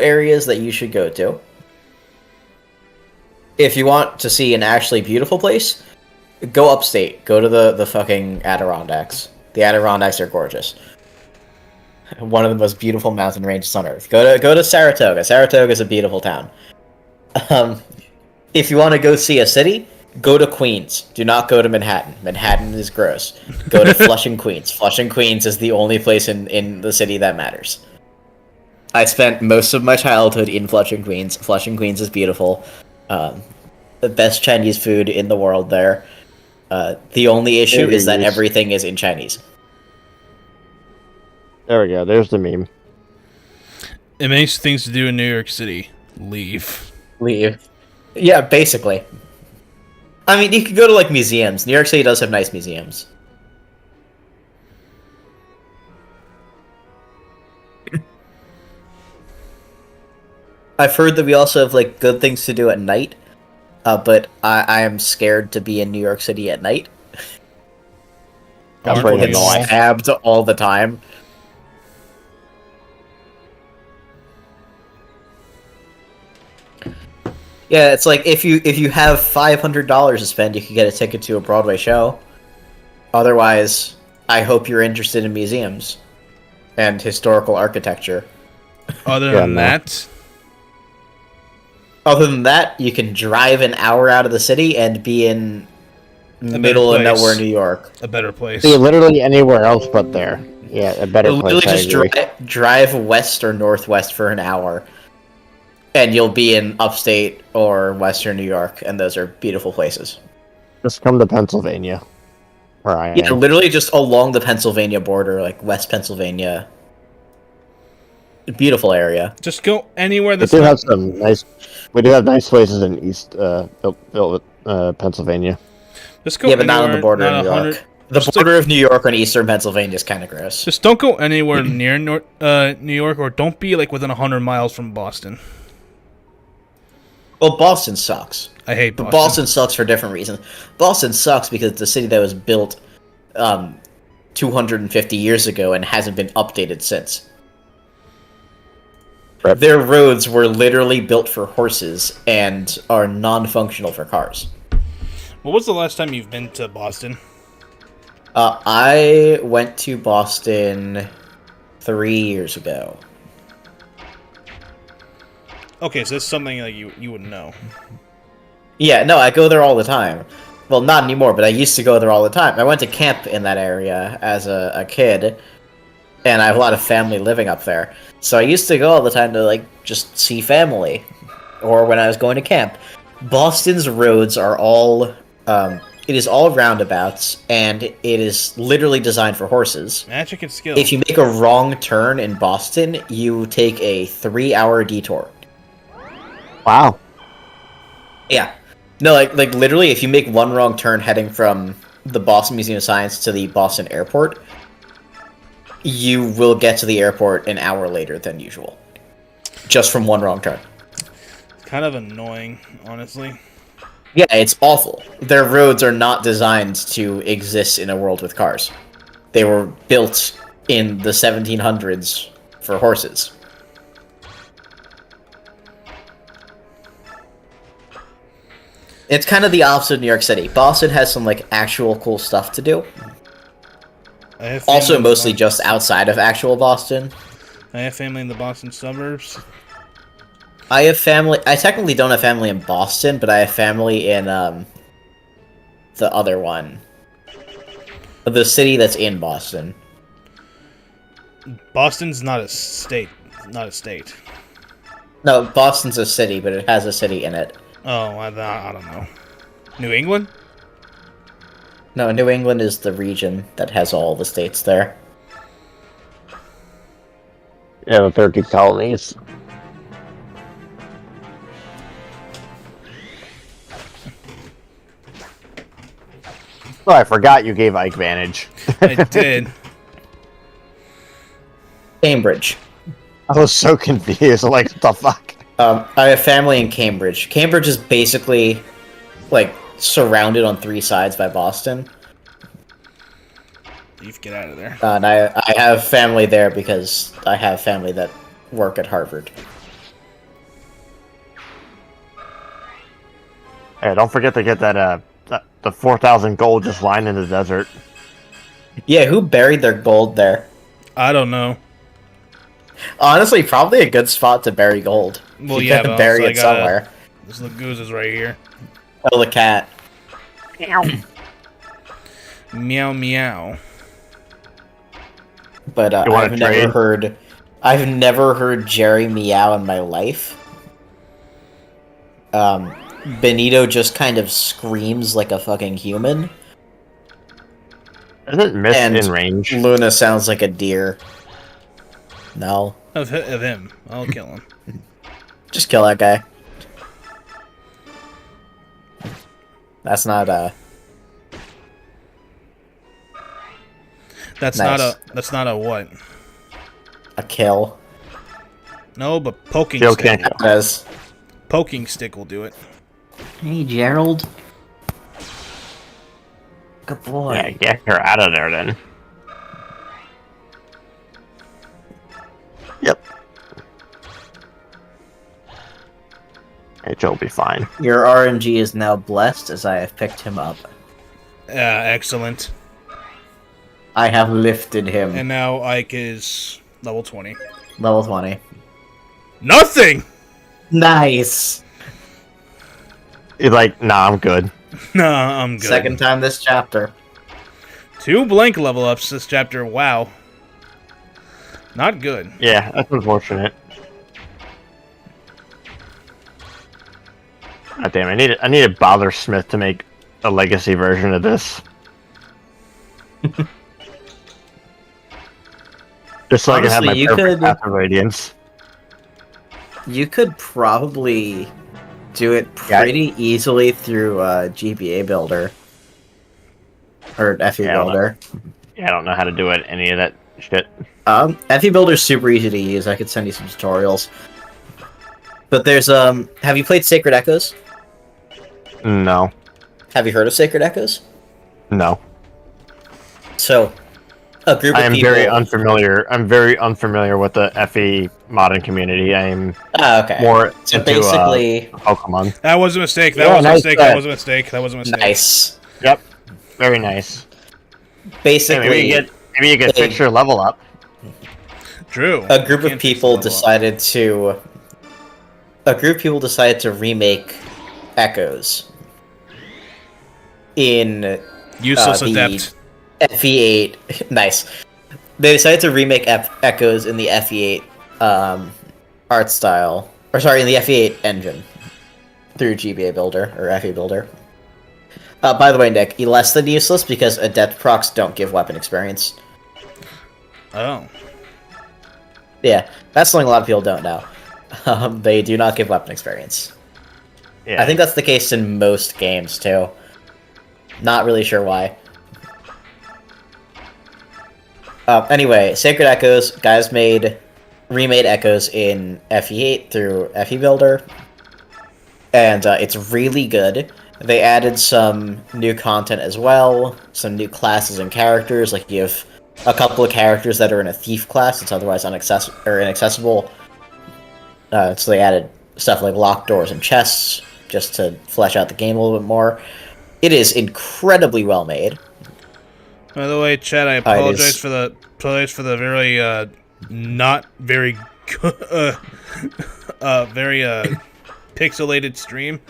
areas that you should go to. If you want to see an actually beautiful place, go upstate. Go to the fucking Adirondacks. The Adirondacks are gorgeous. One of the most beautiful mountain ranges on Earth. Go to Saratoga. Saratoga is a beautiful town. Um, if you want to go see a city, go to Queens. Do not go to Manhattan. Manhattan is gross. Go to Flushing, Queens. Flushing, Queens is the only place in the city that matters. I spent most of my childhood in Flushing, Queens. Flushing, Queens is beautiful. The best Chinese food in the world there. The only issue is that everything is in Chinese. There we go. There's the meme. It makes things to do in New York City. Leave. Yeah, basically. I mean, you could go to, like, museums. New York City does have nice museums. I've heard that we also have, like, good things to do at night. But I am scared to be in New York City at night. That's People pretty get annoying. stabbed all the time. Yeah, it's like if you have $500 to spend, you could get a ticket to a Broadway show. Otherwise, I hope you're interested in museums and historical architecture. Other Yeah, than no. that, Other than that, you can drive an hour out of the city and be in middle of place. nowhere, New York. a better place. See, literally anywhere else but there. Yeah, a better Literally place. just I agree. drive west or northwest for an hour, and you'll be in upstate or western New York, and those are beautiful places. Just come to Pennsylvania, where I am. Yeah, literally just along the Pennsylvania border, like West Pennsylvania. Beautiful area. Just go anywhere We that's do not... have some nice. We do have nice places in East Pennsylvania. Just go Yeah, but not on the anywhere, border not of New 100 York. The just border of New York and eastern Pennsylvania is kind of gross. Just don't go anywhere near New York, or don't be like within 100 miles from Boston. Well, Boston sucks. I hate But Boston. Boston sucks for different reasons. Boston sucks because it's a city that was built 250 years ago and hasn't been updated since. Rip. Their roads were literally built for horses and are non-functional for cars. What was the last time you've been to Boston? I went to Boston 3 years ago. Okay, so that's something like you would know. Yeah, no, I go there all the time. Well, not anymore, but I used to go there all the time. I went to camp in that area as a kid, and I have a lot of family living up there. So I used to go all the time to, like, just see family, or when I was going to camp. Boston's roads are all, it is all roundabouts, and it is literally designed for horses. Magic and skill. If you make a wrong turn in Boston, you take a 3-hour detour. Wow. Yeah. No, like literally, if you make one wrong turn heading from the Boston Museum of Science to the Boston Airport, you will get to the airport an hour later than usual. Just from one wrong turn. It's kind of annoying, honestly. Yeah, it's awful. Their roads are not designed to exist in a world with cars. They were built in the 1700s for horses. It's kind of the opposite of New York City. Boston has some, like, actual cool stuff to do. I have family Also, in mostly Boston. just outside of actual Boston. I have family in the Boston suburbs. I have family. I technically don't have family in Boston, but I have family in the other one, the city that's in Boston. Boston's not a state. Not a state. No, Boston's a city, but it has a city in it. Oh, I don't know. New England? No, New England is the region that has all the states there. Yeah, the 30 colonies. Oh, I forgot you gave Ike Vantage. I did. Cambridge. I was so confused. Like, what the fuck? I have family in Cambridge. Cambridge is basically, like, surrounded on 3 sides by Boston. You get out of there. And I have family there because I have family that work at Harvard. Hey, don't forget to get the 4,000 gold just lying in the desert. Yeah, who buried their gold there? I don't know. Honestly, probably a good spot to bury gold. Well, You yeah, gotta but bury also it somewhere. This Lagoose is right here. Oh, the cat. Meow meow. But You wanna I've never heard Jerry meow in my life. Benito just kind of screams like a fucking human. Isn't Mist And in range? Luna sounds like a deer. No. Of him. I'll kill him. Just kill that guy. That's not That's Nice. not a what? a kill. No, but poking Kill stick. can't As Poking stick will do it. hey, Gerald. Good boy. Yeah, get her out of there then. Yep. Hey, Joe'll be fine. Your RNG is now blessed as I have picked him up. Excellent. I have lifted him. And now Ike is level 20. Level 20. Nothing! Nice! He's like, nah, I'm good. Nah, I'm good. Second time this chapter. 2 blank level ups this chapter. Wow. Not good. Yeah, that's unfortunate. God damn, I need a Bother Smith to make a legacy version of this. Just so I can have my Honestly, you perfect could- path of Radiance. You could probably do it pretty easily through GBA Builder. Or FE Yeah, I don't know. Builder. Yeah, I don't know how to do it, any of that shit. FE Builder's super easy to use. I could send you some tutorials. But there's have you played Sacred Echoes? No. Have you heard of Sacred Echoes? No. So, a group of I am people. very unfamiliar. I'm very unfamiliar with the FE modding community. I am Okay. more So into basically, Pokemon. That was a mistake. That Yeah, was a nice mistake. try. That was a mistake. That was a mistake. nice. Yep. Very nice. Hey, Basically, maybe you get fix your level up. Drew. a group of Can't fix people the level up. decided to. A group of people decided to remake Echoes in Useless the adept. FE8. Nice. They decided to remake Echoes in the FE8 art style, or sorry, in the FE8 engine through GBA Builder or FE Builder. By the way, Nick, less than useless because adept procs don't give weapon experience. Oh. Yeah, that's something a lot of people don't know. They do not give weapon experience. Yeah. I think that's the case in most games too. Not really sure why. Anyway, Sacred Echoes, guys remade Echoes in FE8 through FE Builder, and it's really good. They added some new content as well, some new classes and characters. Like you have a couple of characters that are in a thief class that's otherwise inaccessible. So they added stuff like locked doors and chests just to flesh out the game a little bit more. It is incredibly well made. By the way, Chad, I it apologize is. for the very not very very pixelated stream.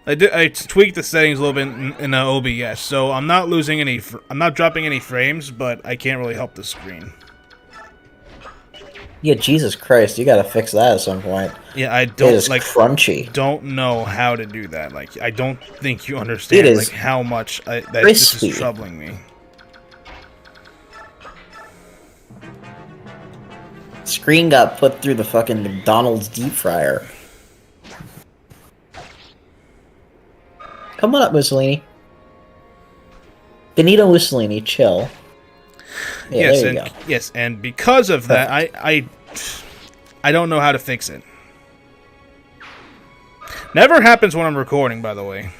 I tweaked the settings a little bit in OBS, so I'm not losing any. I'm not dropping any frames, but I can't really help the screen. Yeah, Jesus Christ, you gotta fix that at some point. Yeah, I It don't is crunchy. don't know how to do that. Like, I don't think you understand It is like how much this crispy. is troubling me. Screen got put through the fucking McDonald's deep fryer. Come on up, Mussolini. Benito Mussolini, chill. Yeah, Yes, there you and go. yes, and because of that, I don't know how to fix it. Never happens when I'm recording, by the way.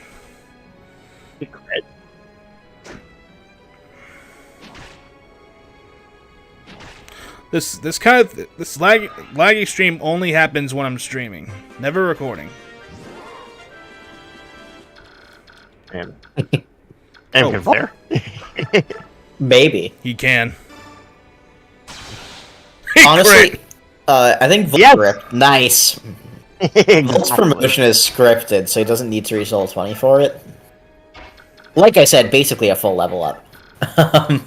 This laggy stream only happens when I'm streaming, never recording. And can flare. Maybe. He can. Honestly, Great. I think Volt's Yes! script. Nice. Volt's promotion is scripted, so he doesn't need to resell 20 for it. Like I said, basically a full level up. I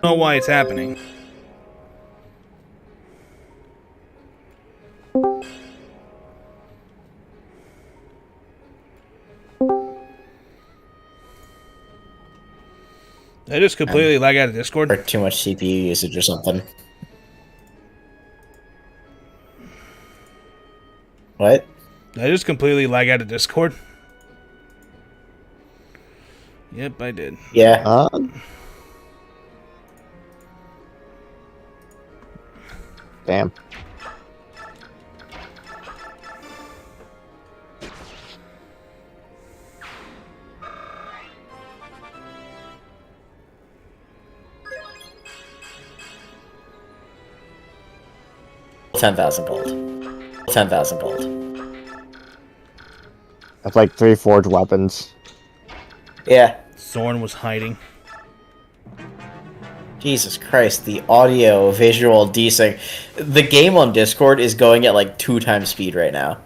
don't know why it's happening. Did I just completely lag out of Discord? Or too much CPU usage or something. What? Did I just completely lag out of Discord? Yep, I did. Yeah. Damn. $10,000 gold. 10,000 gold. That's like 3 forged weapons. Yeah. Zorn was hiding. Jesus Christ, the audio visual desync. The game on Discord is going at like 2 times speed right now.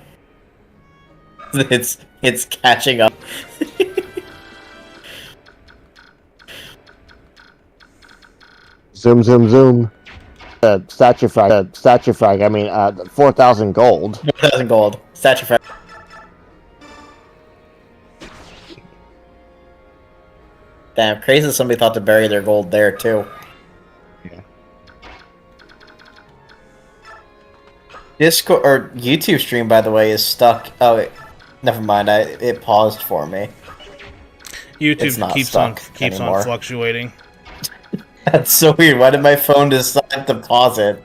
It's catching up. Zoom, zoom, zoom. Statue frag. I mean, 4,000 gold. 4,000 gold. Statue frag. Damn, crazy that somebody thought to bury their gold there too. Yeah. Discord or YouTube stream, by the way, is stuck. Oh, wait. Never mind. It paused for me. It's not YouTube keeps anymore. on fluctuating. That's so weird. Why did my phone decide to pause it?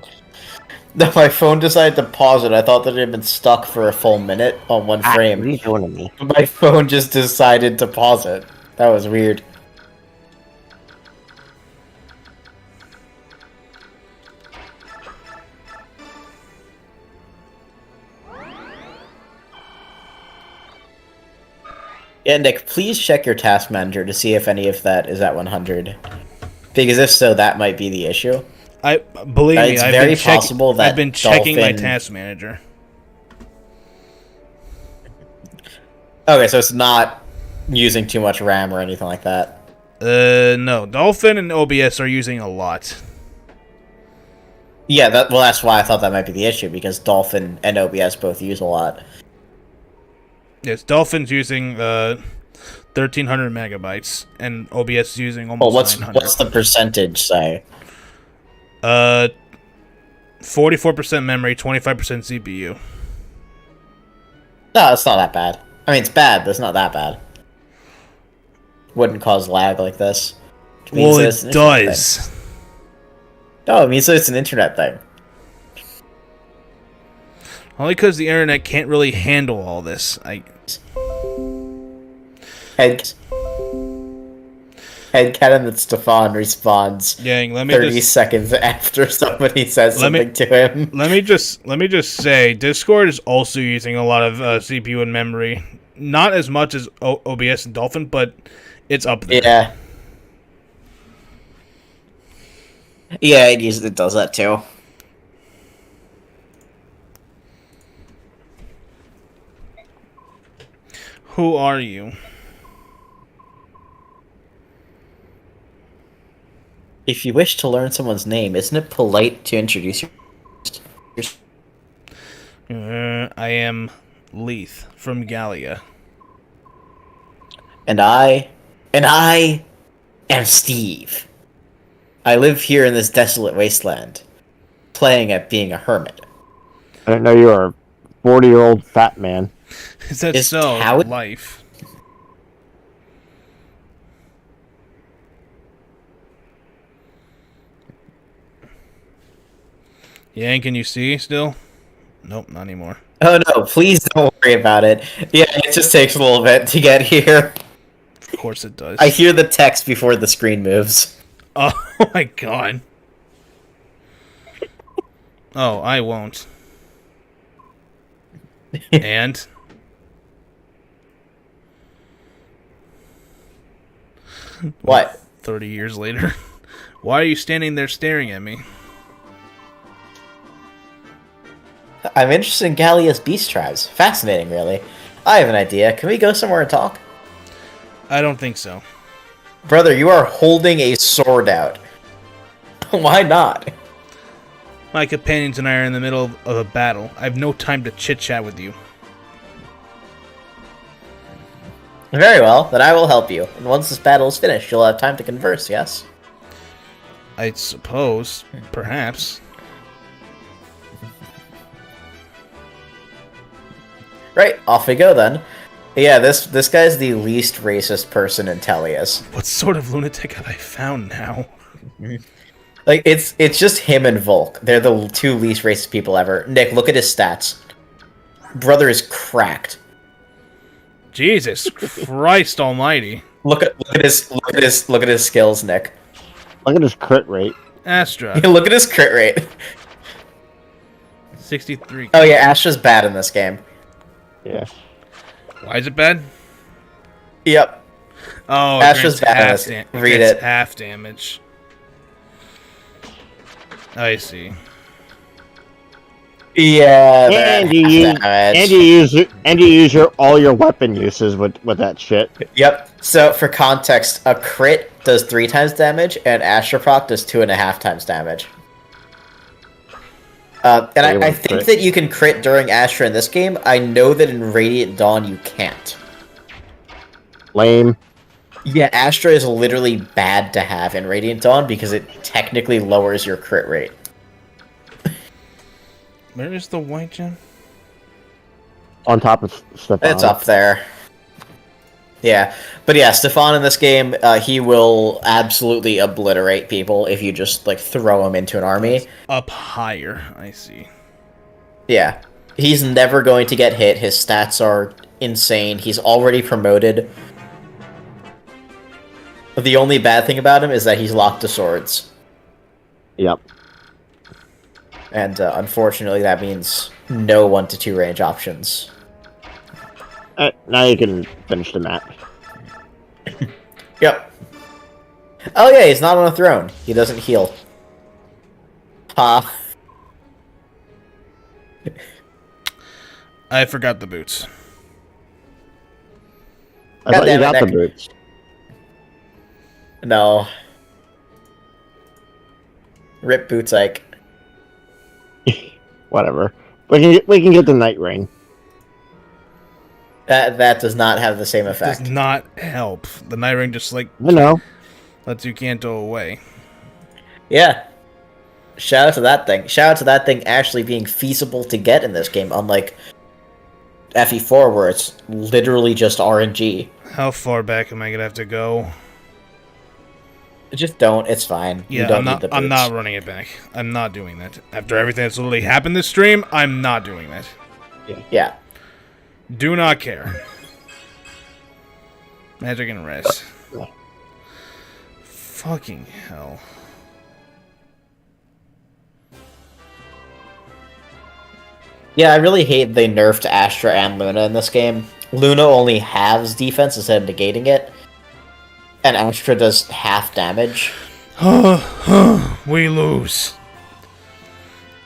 No, my phone decided to pause it. I thought that it had been stuck for a full minute on one frame. What are you doing to me? My phone just decided to pause it. That was weird. Yeah, Nick, please check your task manager to see if any of that is at 100. Because if so, that might be the issue. I believe me. It's very possible that I've been checking my Dolphin- task manager. Okay, so it's not using too much RAM or anything like that. No. Dolphin and OBS are using a lot. Yeah, that's why I thought that might be the issue, because Dolphin and OBS both use a lot. Yes, Dolphin's using 1,300 megabytes, and OBS is using almost Well, 900. what's the percentage say? 44% memory, 25% CPU. No, it's not that bad. I mean, it's bad, but it's not that bad. Wouldn't cause lag like this. Which means Well, that it's it an internet does. thing. No, it means that it's an internet thing. Only because the internet can't really handle all this. Headcanon that Stefan responds Yang, let me 30 seconds after somebody says Let me- something to him. Let me just say, Discord is also using a lot of CPU and memory. Not as much as OBS and Dolphin, but it's up there. Yeah. Yeah, it does that too. Who are you? If you wish to learn someone's name, isn't it polite to introduce yourself? I am Leith from Gallia. And I am Steve. I live here in this desolate wasteland, playing at being a hermit. I didn't know you were a 40-year-old fat man. Is that Is so? Tao- Life. Yang, can you see still? Nope, not anymore. Oh no, please don't worry about it. Yeah, it just takes a little bit to get here. Of course it does. I hear the text before the screen moves. Oh my god. Oh, I won't. What? 30 years later. Why are you standing there staring at me? I'm interested in Gallia's beast tribes. Fascinating, really. I have an idea. Can we go somewhere and talk? I don't think so. Brother, you are holding a sword out. Why not? My companions and I are in the middle of a battle. I have no time to chit-chat with you. Very well, then I will help you. And once this battle is finished, you'll have time to converse, yes? I suppose. Perhaps. Right, off we go then. Yeah, this guy's the least racist person in Tellius. What sort of lunatic have I found now? Like, it's just him and Volk. They're the two least racist people ever. Nick, look at his stats. Brother is cracked. Jesus Christ almighty. Look at his skills, Nick. Look at his crit rate. Astra. Look at his crit rate. 63. Oh yeah, Astra's bad in this game. Yeah. Why is it bad? Yep. Oh, Astra's bad in this. Read it. Half damage. I see. Yeah. And you use all your weapon uses with that shit. Yep. So for context, a crit does 3 times damage, and Astra proc does 2.5 times damage. And I think that you can crit during Astra in this game. I know that in Radiant Dawn you can't. Lame. Yeah, Astra is literally bad to have in Radiant Dawn because it technically lowers your crit rate. Where is the white gem? On top of Stefan. It's up there. Yeah, but yeah, Stefan in this game, he will absolutely obliterate people if you just, like, throw him into an army. Up higher, I see. Yeah. He's never going to get hit, his stats are insane, he's already promoted. The only bad thing about him is that he's locked to swords. Yep. And unfortunately that means no 1-2 range options. Now you can finish the map. Yep. Oh yeah, he's not on a throne. He doesn't heal. Ha. I forgot the boots. I thought you got the Nick. boots. No. Rip boots, like. Whatever. We can get the night ring. That does not have the same effect. Does not help. The night ring just, like, I know. lets you Kanto away. Yeah. Shout out to that thing. Shout out to that thing actually being feasible to get in this game, unlike FE4 where it's literally just RNG. How far back am I gonna have to go? Just don't, it's fine. Yeah, you don't need the boots. I'm not running it back. I'm not doing that. After everything that's literally happened this stream, I'm not doing that. Yeah. Do not care. Magic and rest. Fucking hell. Yeah, I really hate they nerfed Astra and Luna in this game. Luna only halves defense instead of negating it. And Astra does half damage. We lose.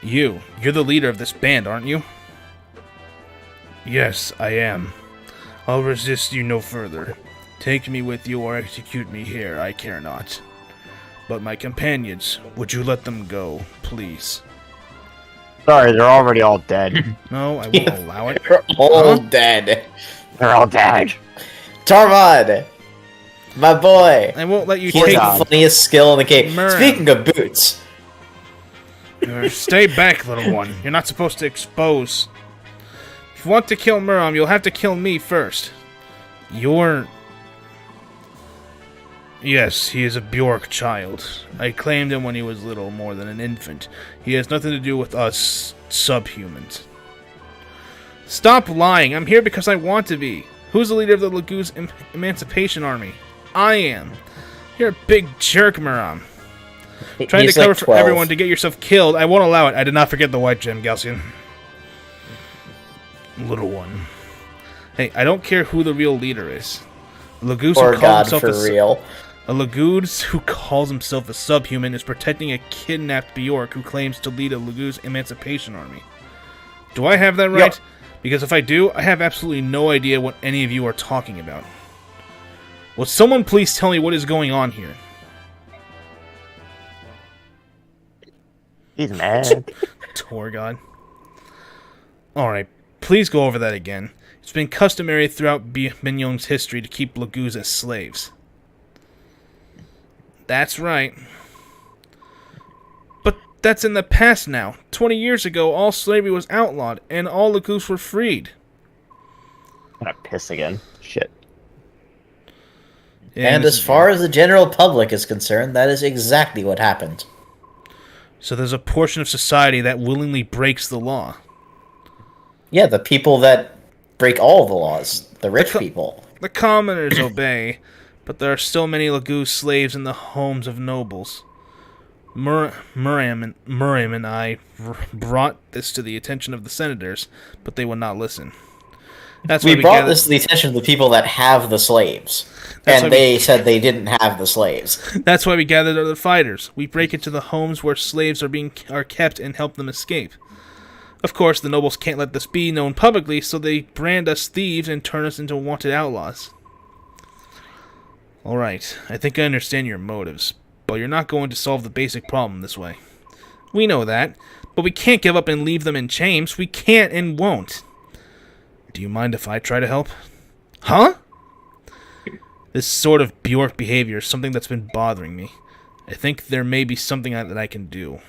You're the leader of this band, aren't you? Yes, I am. I'll resist you no further. Take me with you or execute me here, I care not. But my companions, would you let them go, please? Sorry, they're already all dead. No, I won't allow it. They're all dead. They're all dead. Tarmod! My boy! I won't let you He's take... the funniest skill in the game. Merm. Speaking of boots. Stay back, little one. You're not supposed to expose. If you want to kill Muram, you'll have to kill me first. You're... Yes, he is a Bjork child. I claimed him when he was little, more than an infant. He has nothing to do with us subhumans. Stop lying. I'm here because I want to be. Who's the leader of the Lagoo's Emancipation Army? I am. You're a big jerk, Muram. Trying to cover like for 12. everyone to get yourself killed. I won't allow it. I did not forget the white gem, Galcian. Little one. Hey, I don't care who the real leader is. Lagoose Or who called God himself for the real. A Lagoose who calls himself a subhuman is protecting a kidnapped Bjork who claims to lead a Lagoose emancipation army. Do I have that right? Yep. Because if I do, I have absolutely no idea what any of you are talking about. Will someone please tell me what is going on here? He's mad. Torgon. Alright, please go over that again. It's been customary throughout Minyong's history to keep Lagoos as slaves. That's right. But that's in the past now. 20 years ago, all slavery was outlawed, and all Lagoos were freed. I'm gonna piss again. Shit. Yeah, And as far as the general public is concerned, that is exactly what happened. So there's a portion of society that willingly breaks the law. Yeah, the people that break all the laws. The rich people. The commoners obey, but there are still many Lagoos slaves in the homes of nobles. Miriam and I brought this to the attention of the senators, but they would not listen. That's why We brought this to the attention of the people that have the slaves. And they said they didn't have the slaves. That's why we gathered other fighters. We break into the homes where slaves are kept and help them escape. Of course, the nobles can't let this be known publicly, so they brand us thieves and turn us into wanted outlaws. Alright, I think I understand your motives, but you're not going to solve the basic problem this way. We know that, but we can't give up and leave them in chains. We can't and won't. Do you mind if I try to help? Huh? This sort of Bjork behavior is something that's been bothering me. I think there may be something that I can do.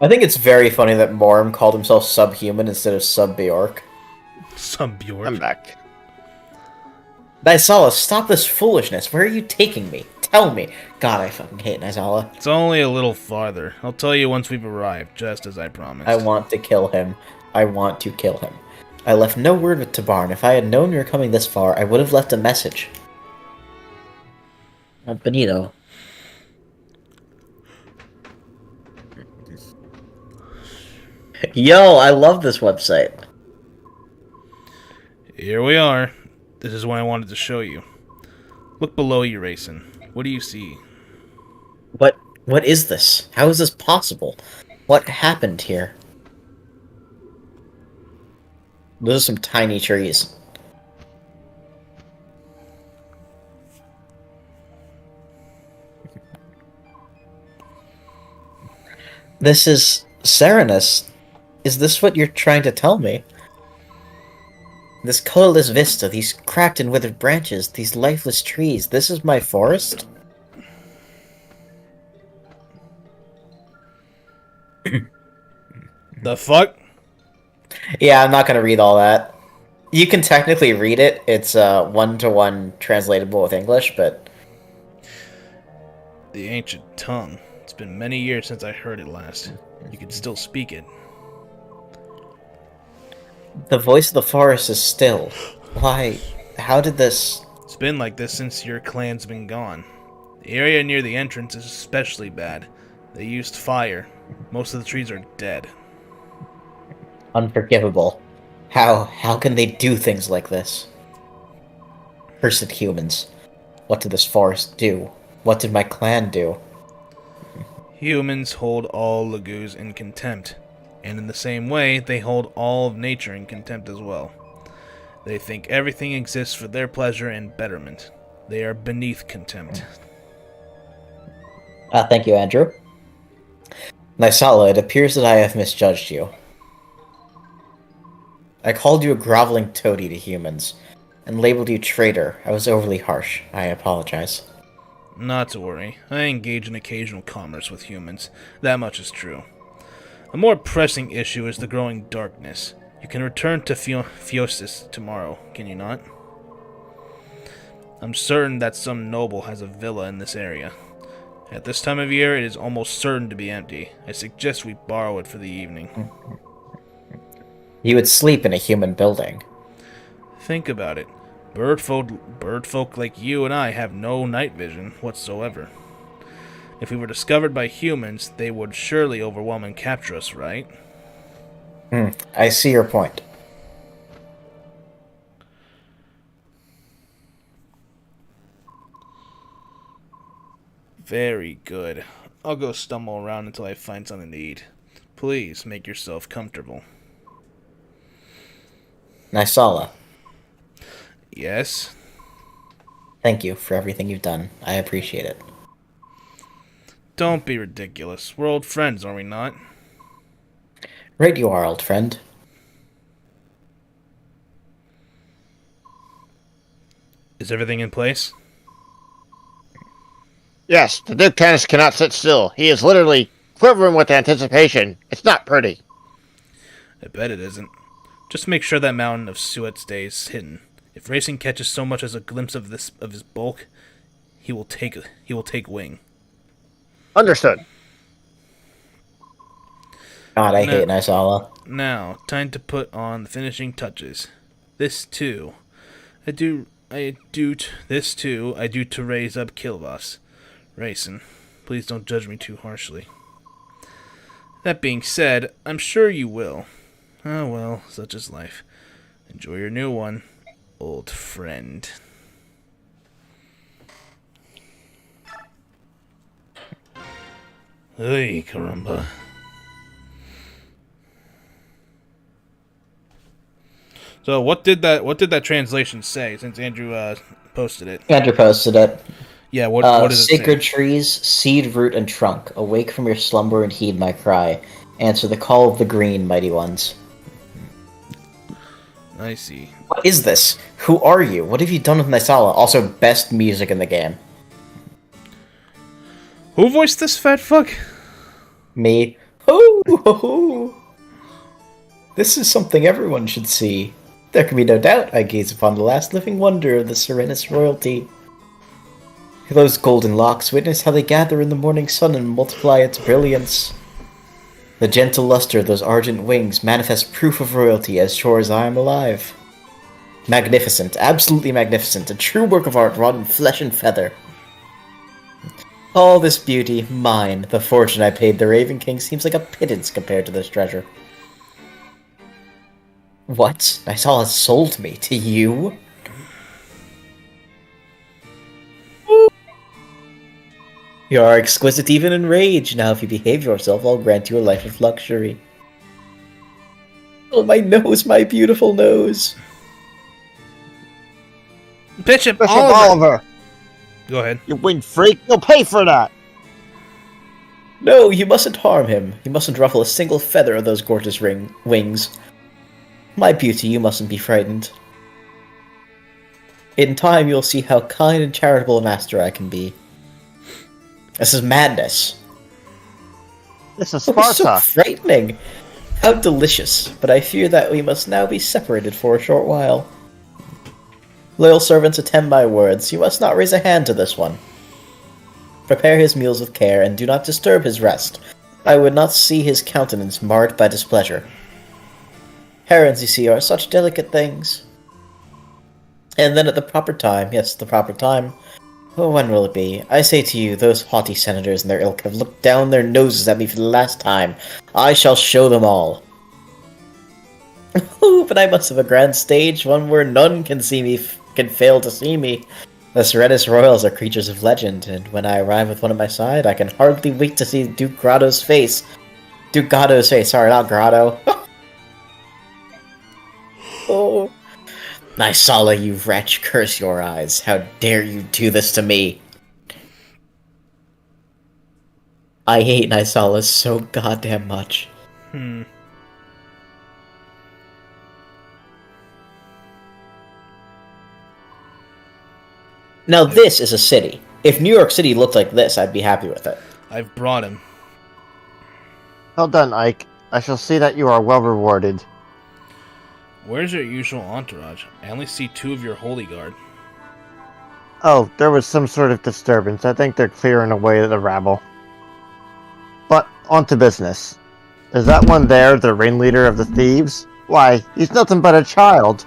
I think it's very funny that Morm called himself subhuman instead of sub-Bjork. Some Bjork. I'm back. Nysala, stop this foolishness. Where are you taking me? Tell me. God, I fucking hate Nysala. It's only a little farther. I'll tell you once we've arrived, just as I promised. I want to kill him. I want to kill him. I left no word with Tabar, and if I had known you were coming this far, I would have left a message. Benito. Yo, I love this website. Here we are. This is what I wanted to show you. Look below you, Racing. What do you see? What is this? How is this possible? What happened here? Those are some tiny trees. This is Serenus. Is this what you're trying to tell me? This colorless vista, these cracked and withered branches, these lifeless trees, this is my forest? The fuck? Yeah, I'm not gonna read all that. You can technically read it. It's one-to-one translatable with English, but... The ancient tongue. It's been many years since I heard it last. You can still speak it. The voice of the forest is still. Why? How did this... It's been like this since your clan's been gone. The area near the entrance is especially bad. They used fire. Most of the trees are dead. Unforgivable. How can they do things like this? Cursed humans. What did this forest do? What did my clan do? Humans hold all Lagoos in contempt. And in the same way, they hold all of nature in contempt as well. They think everything exists for their pleasure and betterment. They are beneath contempt. Thank you, Andrew. Nysala, it appears that I have misjudged you. I called you a groveling toady to humans, and labeled you traitor. I was overly harsh. I apologize. Not to worry. I engage in occasional commerce with humans. That much is true. A more pressing issue is the growing darkness. You can return to Phiosis tomorrow, can you not? I'm certain that some noble has a villa in this area. At this time of year, it is almost certain to be empty. I suggest we borrow it for the evening. You would sleep in a human building. Think about it. Bird folk like you and I have no night vision whatsoever. If we were discovered by humans, they would surely overwhelm and capture us, right? I see your point. Very good. I'll go stumble around until I find something to eat. Please make yourself comfortable. Nysala, Yes? thank you for everything you've done. I appreciate it. Don't be ridiculous. We're old friends, are we not? Right you are, old friend. Is everything in place? Yes, the Duke Tennis cannot sit still. He is literally quivering with anticipation. It's not pretty. I bet it isn't. Just make sure that mountain of suet stays hidden. If racing catches so much as a glimpse of his bulk, he will take wing. Understood. God, I hate Nysala. Now, time to put on the finishing touches. This too, I do to raise up Kilvas. Racing, please don't judge me too harshly. That being said, I'm sure you will. Oh well, such is life. Enjoy your new one, old friend. Hey, caramba. So what did that translation say? Since Andrew posted it. Andrew posted it. Yeah, what does it Sacred say? trees, seed, root, and trunk, awake from your slumber and heed my cry. Answer the call of the green, mighty ones. I see. What is this? Who are you? What have you done with Nysala? Also, best music in the game. Who voiced this fat fuck? Me. Oh, this is something everyone should see. There can be no doubt I gaze upon the last living wonder of the Serenus royalty. Those golden locks, witness how they gather in the morning sun and multiply its brilliance. The gentle luster of those argent wings manifest proof of royalty as sure as I am alive. Magnificent, absolutely magnificent, a true work of art wrought in flesh and feather. All this beauty, mine, the fortune I paid the Raven King seems like a pittance compared to this treasure. What? Nysala sold me to you? You are exquisite even in rage. Now if you behave yourself, I'll grant you a life of luxury. Oh, my nose, my beautiful nose. Bishop Bishop Oliver. Oliver, Go ahead. you wing freak. You'll pay for that. No, you mustn't harm him. You mustn't ruffle a single feather of those gorgeous wings. My beauty, you mustn't be frightened. In time, you'll see how kind and charitable a master I can be. This is madness. This is Oh, so Sparta. frightening. How delicious. But I fear that we must now be separated for a short while. Loyal servants, attend my words. You must not raise a hand to this one. Prepare his meals with care, and do not disturb his rest. I would not see his countenance marred by displeasure. Herons, you see, are such delicate things. And then at the proper time, yes, the proper time, oh, when will it be? I say to you, those haughty senators and their ilk have looked down their noses at me for the last time. I shall show them all. Oh, but I must have a grand stage, one where none can see me, can fail to see me. The Serenus Royals are creatures of legend, and when I arrive with one at my side, I can hardly wait to see Duke Grotto's face. Duke Gatto's face, sorry, not Grotto. Oh. Nysala, you wretch, curse your eyes. How dare you do this to me? I hate Nysala so goddamn much. Now this is a city. If New York City looked like this, I'd be happy with it. I've brought him. Well done, Ike. I shall see that you are well rewarded. Where's your usual entourage? I only see 2 of your holy guard. Oh, there was some sort of disturbance. I think they're clearing away the rabble. But, on to business. Is that one there the ringleader of the thieves? Why, he's nothing but a child.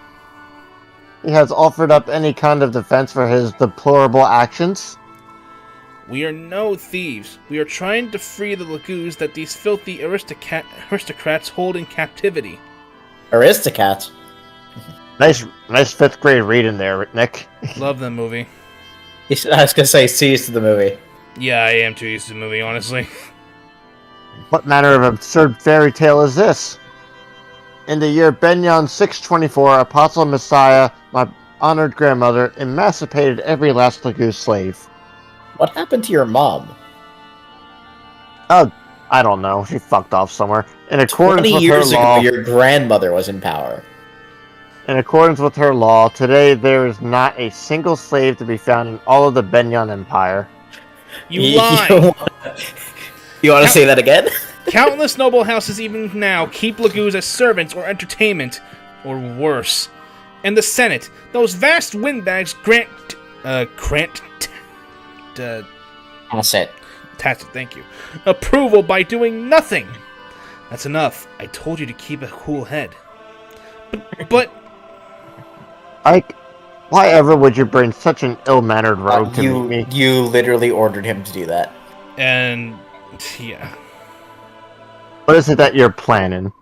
He has offered up any kind of defense for his deplorable actions? We are no thieves. We are trying to free the lagoons that these filthy aristocrats hold in captivity. Aristocats? Nice 5th grade read in there, Nick. Love that movie. I was gonna say, see to the movie. Yeah, I am too used to the movie, honestly. What manner of absurd fairy tale is this? In the year Benyon 624, Apostle Messiah, my honored grandmother, emancipated every last Lagoo slave. What happened to your mom? Oh, I don't know. She fucked off somewhere. In accordance 20 with her years ago, law, your grandmother was in power. today there is not a single slave to be found in all of the Benyon Empire. You lie! You want to say that again? Countless noble houses even now keep Lagoos as servants or entertainment, or worse. And the Senate, those vast windbags grant... Tacit. Tacit, thank you. Approval by doing nothing. That's enough. I told you to keep a cool head. But Ike, why ever would you bring such an ill-mannered rogue to meet me? You literally ordered him to do that. And yeah, What is it that you're planning?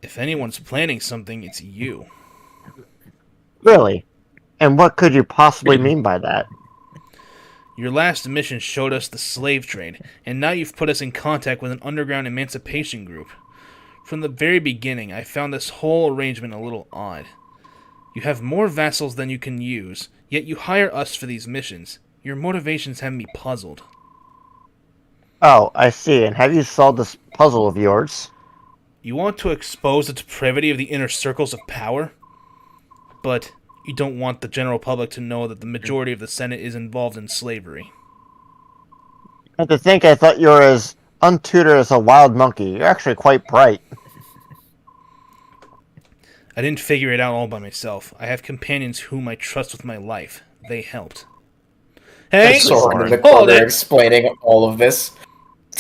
if anyone's planning something, it's you. Really? And what could you possibly mean by that? Your last mission showed us the slave trade, and now you've put us in contact with an underground emancipation group. From the very beginning, I found this whole arrangement a little odd. You have more vassals than you can use, yet you hire us for these missions. Your motivations have me puzzled. Oh, I see. And have you solved this puzzle of yours? You want to expose the depravity of the inner circles of power? But you don't want the general public to know that the majority of the Senate is involved in slavery. And to think I thought you were as untutored as a wild monkey. You're actually quite bright. I didn't figure it out all by myself. I have companions whom I trust with my life. They helped. Hey! Soren in the Hold corner it! explaining all of this.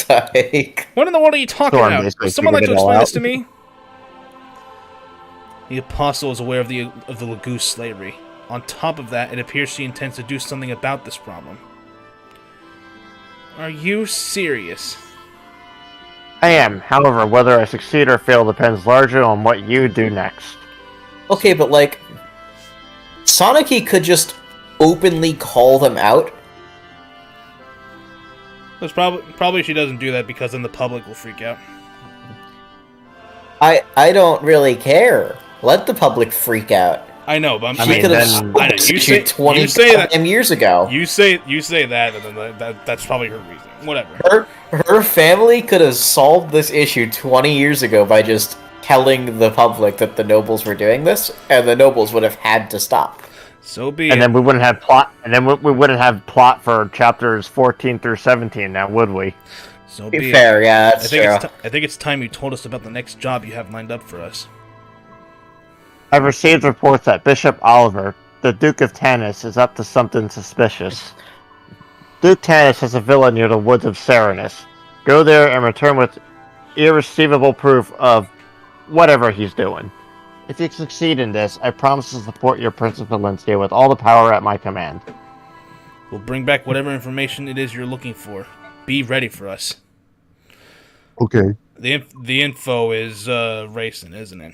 Like, What in the world are you talking Soren about? basically Would someone like to figured it all explain this out. to me? The Apostle is aware of the Lagoo slavery. On top of that, it appears she intends to do something about this problem. Are you serious? I am. However, whether I succeed or fail depends largely on what you do next. okay, but like, Sonic could just openly call them out. It's probably she doesn't do that because then the public will freak out. I don't really care. Let the public freak out. I know, but I'm I She mean, could have then- stopped I know, this you issue say- 20 you say that- goddamn years ago. You say that, and then that's probably her reason. Whatever. Her family could have solved this issue 20 years ago by just telling the public that the nobles were doing this, and the nobles would have had to stop. So be And it. then we wouldn't have plot. And then we wouldn't have plot for chapters 14 through 17. Now, would we? So Be be fair, it. yeah, that's true. I think it's time you told us about the next job you have lined up for us. I've received reports that Bishop Oliver, the Duke of Tanis, is up to something suspicious. Duke Tanis has a villa near the woods of Serenus. Go there and return with irreceivable proof of whatever he's doing. If you succeed in this, I promise to support your Princess Valencia with all the power at my command. We'll bring back whatever information it is you're looking for. Be ready for us. Okay. The info is racing, isn't it?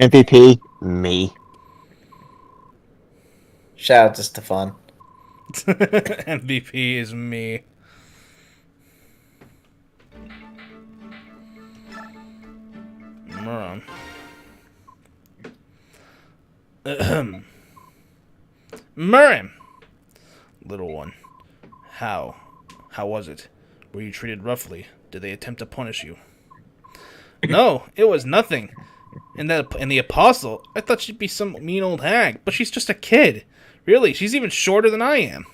MVP, me. Shout out to Stefan. MVP is me. Moron. Murray! Little one. How was it? Were you treated roughly? Did they attempt to punish you? No, it was nothing. And the apostle, I thought she'd be some mean old hag, but she's just a kid. Really, she's even shorter than I am.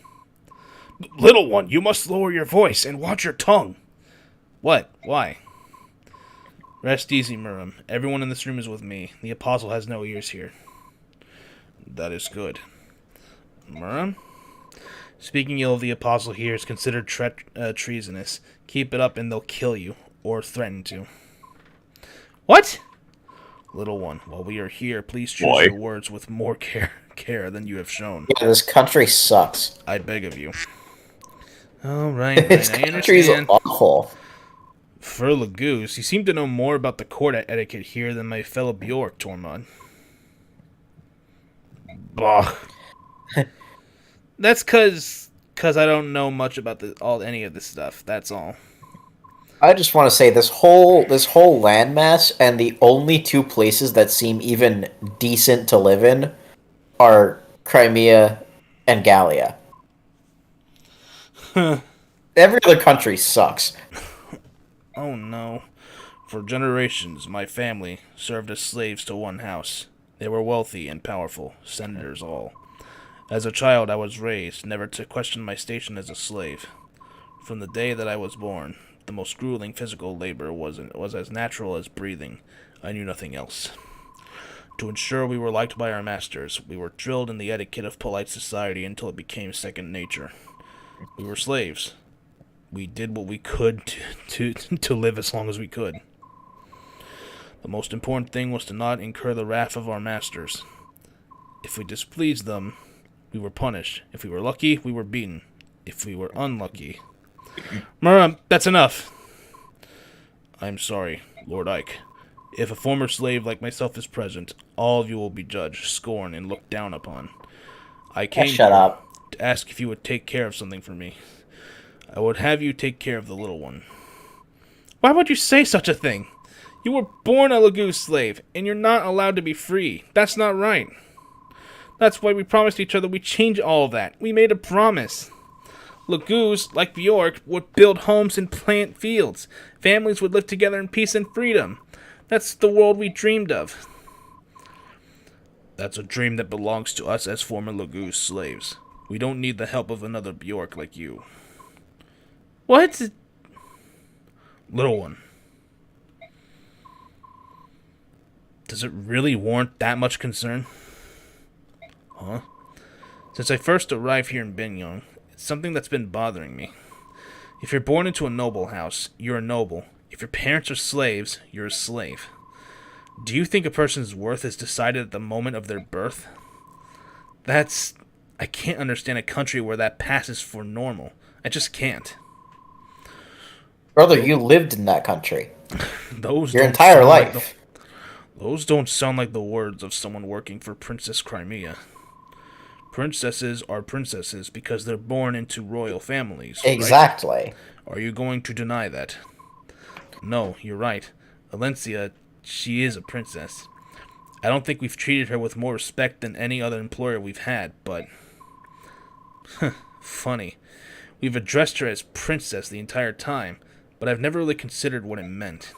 Little one, you must lower your voice and watch your tongue. What? Why? Rest easy, Murim. Everyone in this room is with me. The apostle has no ears here. That is good. Murim? Speaking ill of the apostle here is considered treasonous. Keep it up and they'll kill you, or threaten to. What? Little one, while we are here, please choose your words with more care than you have shown. Yeah, this country sucks. I beg of you. Alright, This I country's understand. awful. For Lagoose, you seem to know more about the court etiquette here than my fellow Bjork, Tormod. Bah. That's cause I don't know much about any of this stuff. That's all. I just want to say this whole landmass, and the only two places that seem even decent to live in are Crimea and Gallia. Every other country sucks. Oh no. For generations, my family served as slaves to one house. They were wealthy and powerful, senators all. As a child, I was raised never to question my station as a slave. From the day that I was born, the most grueling physical labor was as natural as breathing. I knew nothing else. To ensure we were liked by our masters, we were drilled in the etiquette of polite society until it became second nature. We were slaves. We did what we could to live as long as we could. The most important thing was to not incur the wrath of our masters. If we displeased them, we were punished. If we were lucky, we were beaten. If we were unlucky... Mura, that's enough. I'm sorry, Lord Ike. If a former slave like myself is present, all of you will be judged, scorned, and looked down upon. I came Shut here up. to ask if you would take care of something for me. I would have you take care of the little one. Why would you say such a thing? You were born a Lagoo slave, and you're not allowed to be free. That's not right. That's why we promised each other we'd change all of that. We made a promise. Lagoos, like Bjork, would build homes and plant fields. Families would live together in peace and freedom. That's the world we dreamed of. That's a dream that belongs to us as former Lagoo slaves. We don't need the help of another Bjork like you. What? Little one. Does it really warrant that much concern? Huh? Since I first arrived here in Binyang, it's something that's been bothering me. If you're born into a noble house, you're a noble. If your parents are slaves, you're a slave. Do you think a person's worth is decided at the moment of their birth? I can't understand a country where that passes for normal. I just can't. Brother, you lived in that country. Those Your don't entire sound like life. those don't sound like the words of someone working for Princess Crimea. Princesses are princesses because they're born into royal families, right? Exactly. Are you going to deny that? No, you're right. Valencia, she is a princess. I don't think we've treated her with more respect than any other employer we've had, but... funny. We've addressed her as princess the entire time, but I've never really considered what it meant.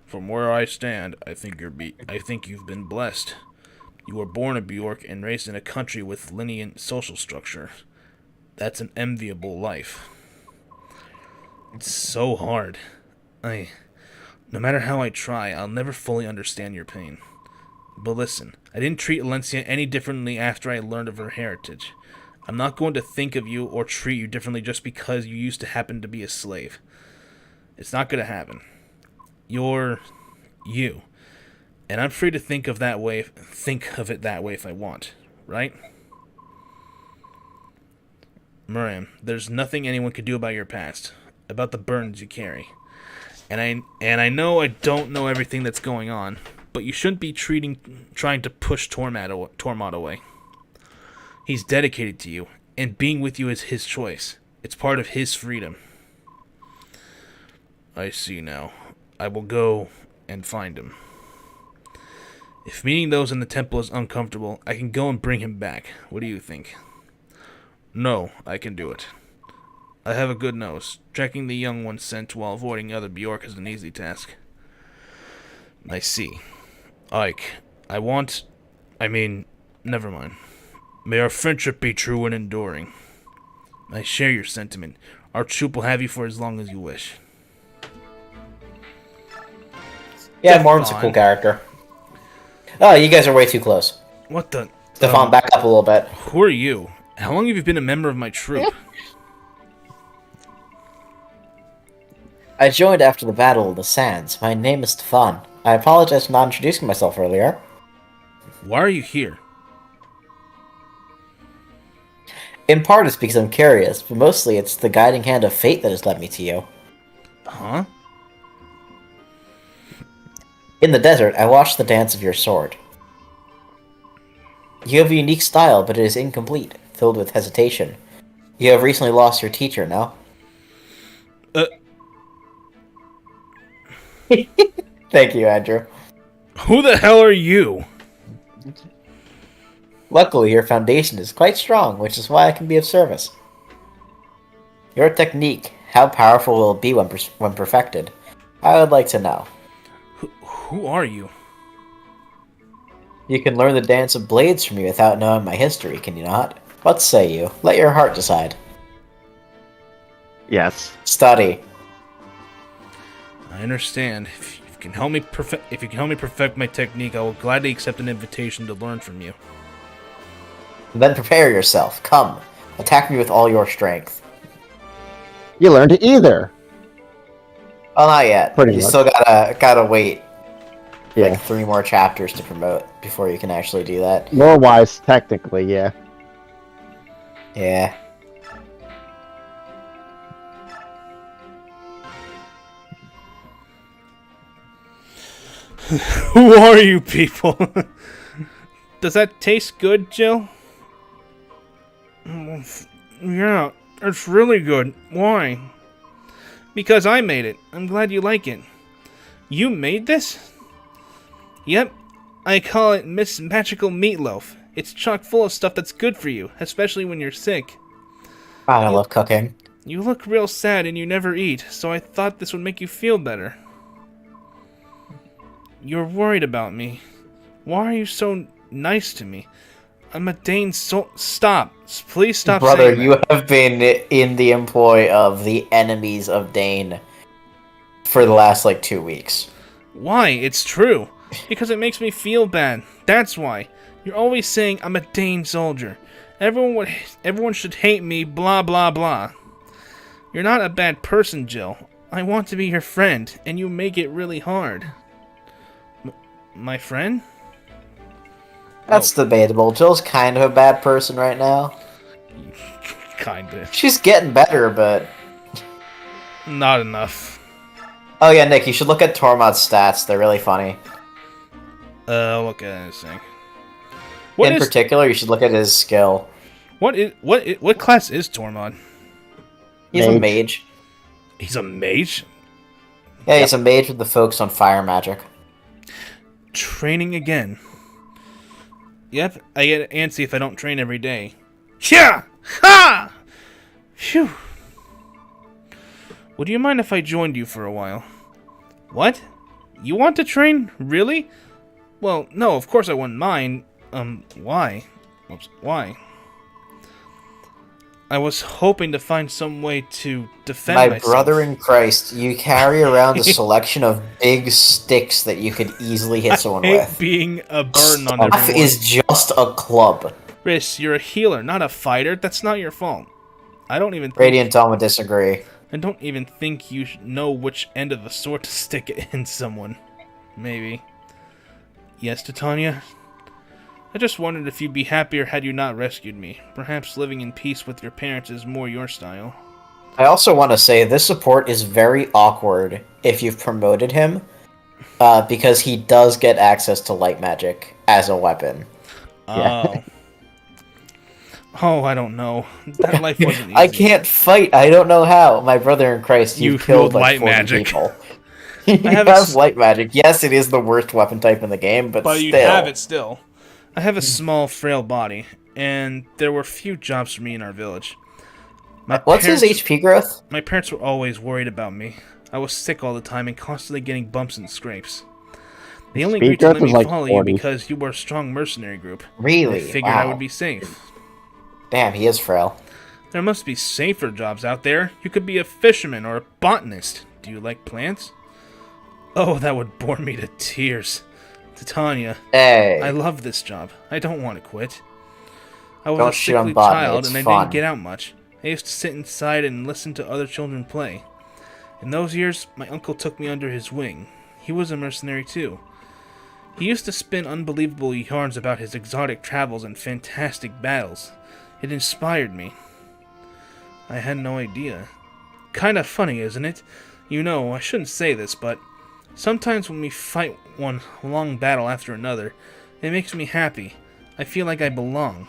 From where I stand, I think you've been blessed. You were born a Bjork and raised in a country with lineant social structure. That's an enviable life. It's so hard. No matter how I try, I'll never fully understand your pain. But listen, I didn't treat Valencia any differently after I learned of her heritage. I'm not going to think of you or treat you differently just because you used to happen to be a slave. It's not going to happen. You're you. And I'm free to think of it that way if I want, right? Miriam, there's nothing anyone can do about your past, about the burdens you carry. And I know I don't know everything that's going on, but you shouldn't be trying to push Tormod away. He's dedicated to you, and being with you is his choice. It's part of his freedom. I see now. I will go and find him. If meeting those in the temple is uncomfortable, I can go and bring him back. What do you think? No, I can do it. I have a good nose. Tracking the young one sent while avoiding other Bjork is an easy task. I see. Ike, never mind. May our friendship be true and enduring. I share your sentiment. Our troop will have you for as long as you wish. Yeah, Morm's a cool character. Oh, you guys are way too close. What the... Stefan, back up a little bit. Who are you? How long have you been a member of my troop? I joined after the Battle of the Sands. My name is Stefan. I apologize for not introducing myself earlier. Why are you here? In part it's because I'm curious, but mostly it's the guiding hand of fate that has led me to you. Huh? In the desert, I watched the dance of your sword. You have a unique style, but it is incomplete, filled with hesitation. You have recently lost your teacher, no? Thank you, Andrew. Who the hell are you? Luckily, your foundation is quite strong, which is why I can be of service. Your technique, how powerful will it be when perfected? I would like to know. Who are you? You can learn the dance of blades from me without knowing my history, can you not? What say you? Let your heart decide. Yes. Study. I understand. If you can help me perfect my technique, I will gladly accept an invitation to learn from you. Then prepare yourself. Come. Attack me with all your strength. You learned it either. Oh, not yet. Pretty You much. still gotta wait Yeah. like 3 more chapters to promote before you can actually do that. Lore-wise, technically, yeah. Yeah. Who are you people? Does that taste good, Jill? Yeah, it's really good. Why? Because I made it. I'm glad you like it. You made this? Yep. I call it Miss Magical Meatloaf. It's chock full of stuff that's good for you, especially when you're sick. I love cooking. You look real sad and you never eat, so I thought this would make you feel better. You're worried about me. Why are you so nice to me? I'm a Dane Stop. Please stop Brother, saying you that. have been in the employ of the enemies of Dane for the last, 2 weeks. Why? It's true. Because it makes me feel bad. That's why. You're always saying I'm a Dane soldier. Everyone should hate me, blah blah blah. You're not a bad person, Jill. I want to be your friend, and you make it really hard. My friend? That's debatable. Jill's kind of a bad person right now. Kinda. She's getting better, but... Not enough. Oh yeah, Nick, you should look at Tormod's stats. They're really funny. Look at this thing. In particular, you should look at his skill. What class is Tormod? He's a mage. He's a mage? Yeah, he's a mage with the focus on fire magic. Training again. Yep, I get antsy if I don't train every day. Yeah! Ha! Phew. Would you mind if I joined you for a while? What? You want to train? Really? Well, no, of course I wouldn't mind. Why? Oops, why? I was hoping to find some way to defend myself. My brother in Christ, you carry around a selection of big sticks that you could easily hit someone I hate with. being a burden on Staff everyone. is just a club. Riss, you're a healer, not a fighter. That's not your fault. I don't even think... Radiant Dawn would disagree. I don't even think you know which end of the sword to stick it in someone. Maybe. Yes, Titania? I just wondered if you'd be happier had you not rescued me. Perhaps living in peace with your parents is more your style. I also want to say this support is very awkward if you've promoted him, because he does get access to light magic as a weapon. Oh. Oh, I don't know. That life wasn't easy. I can't fight. I don't know how. My brother in Christ, You you've killed killed light 40 magic. people. You have have light magic. Yes, it is the worst weapon type in the game, but But still. you have it still. I have a small, frail body, and there were few jobs for me in our village. What's his HP growth? My parents were always worried about me. I was sick all the time and constantly getting bumps and scrapes. They only agreed to let me follow you because you were a strong mercenary group. Really? They figured I would be safe. Damn, he is frail. There must be safer jobs out there. You could be a fisherman or a botanist. Do you like plants? Oh, that would bore me to tears. Titania, Hey. I love this job. I don't want to quit. I was Don't a shit on sickly botany, child it's and I fun. didn't get out much. I used to sit inside and listen to other children play. In those years, my uncle took me under his wing. He was a mercenary too. He used to spin unbelievable yarns about his exotic travels and fantastic battles. It inspired me. I had no idea. Kinda funny, isn't it? You know, I shouldn't say this, but sometimes when we fight one long battle after another, it makes me happy. I feel like I belong.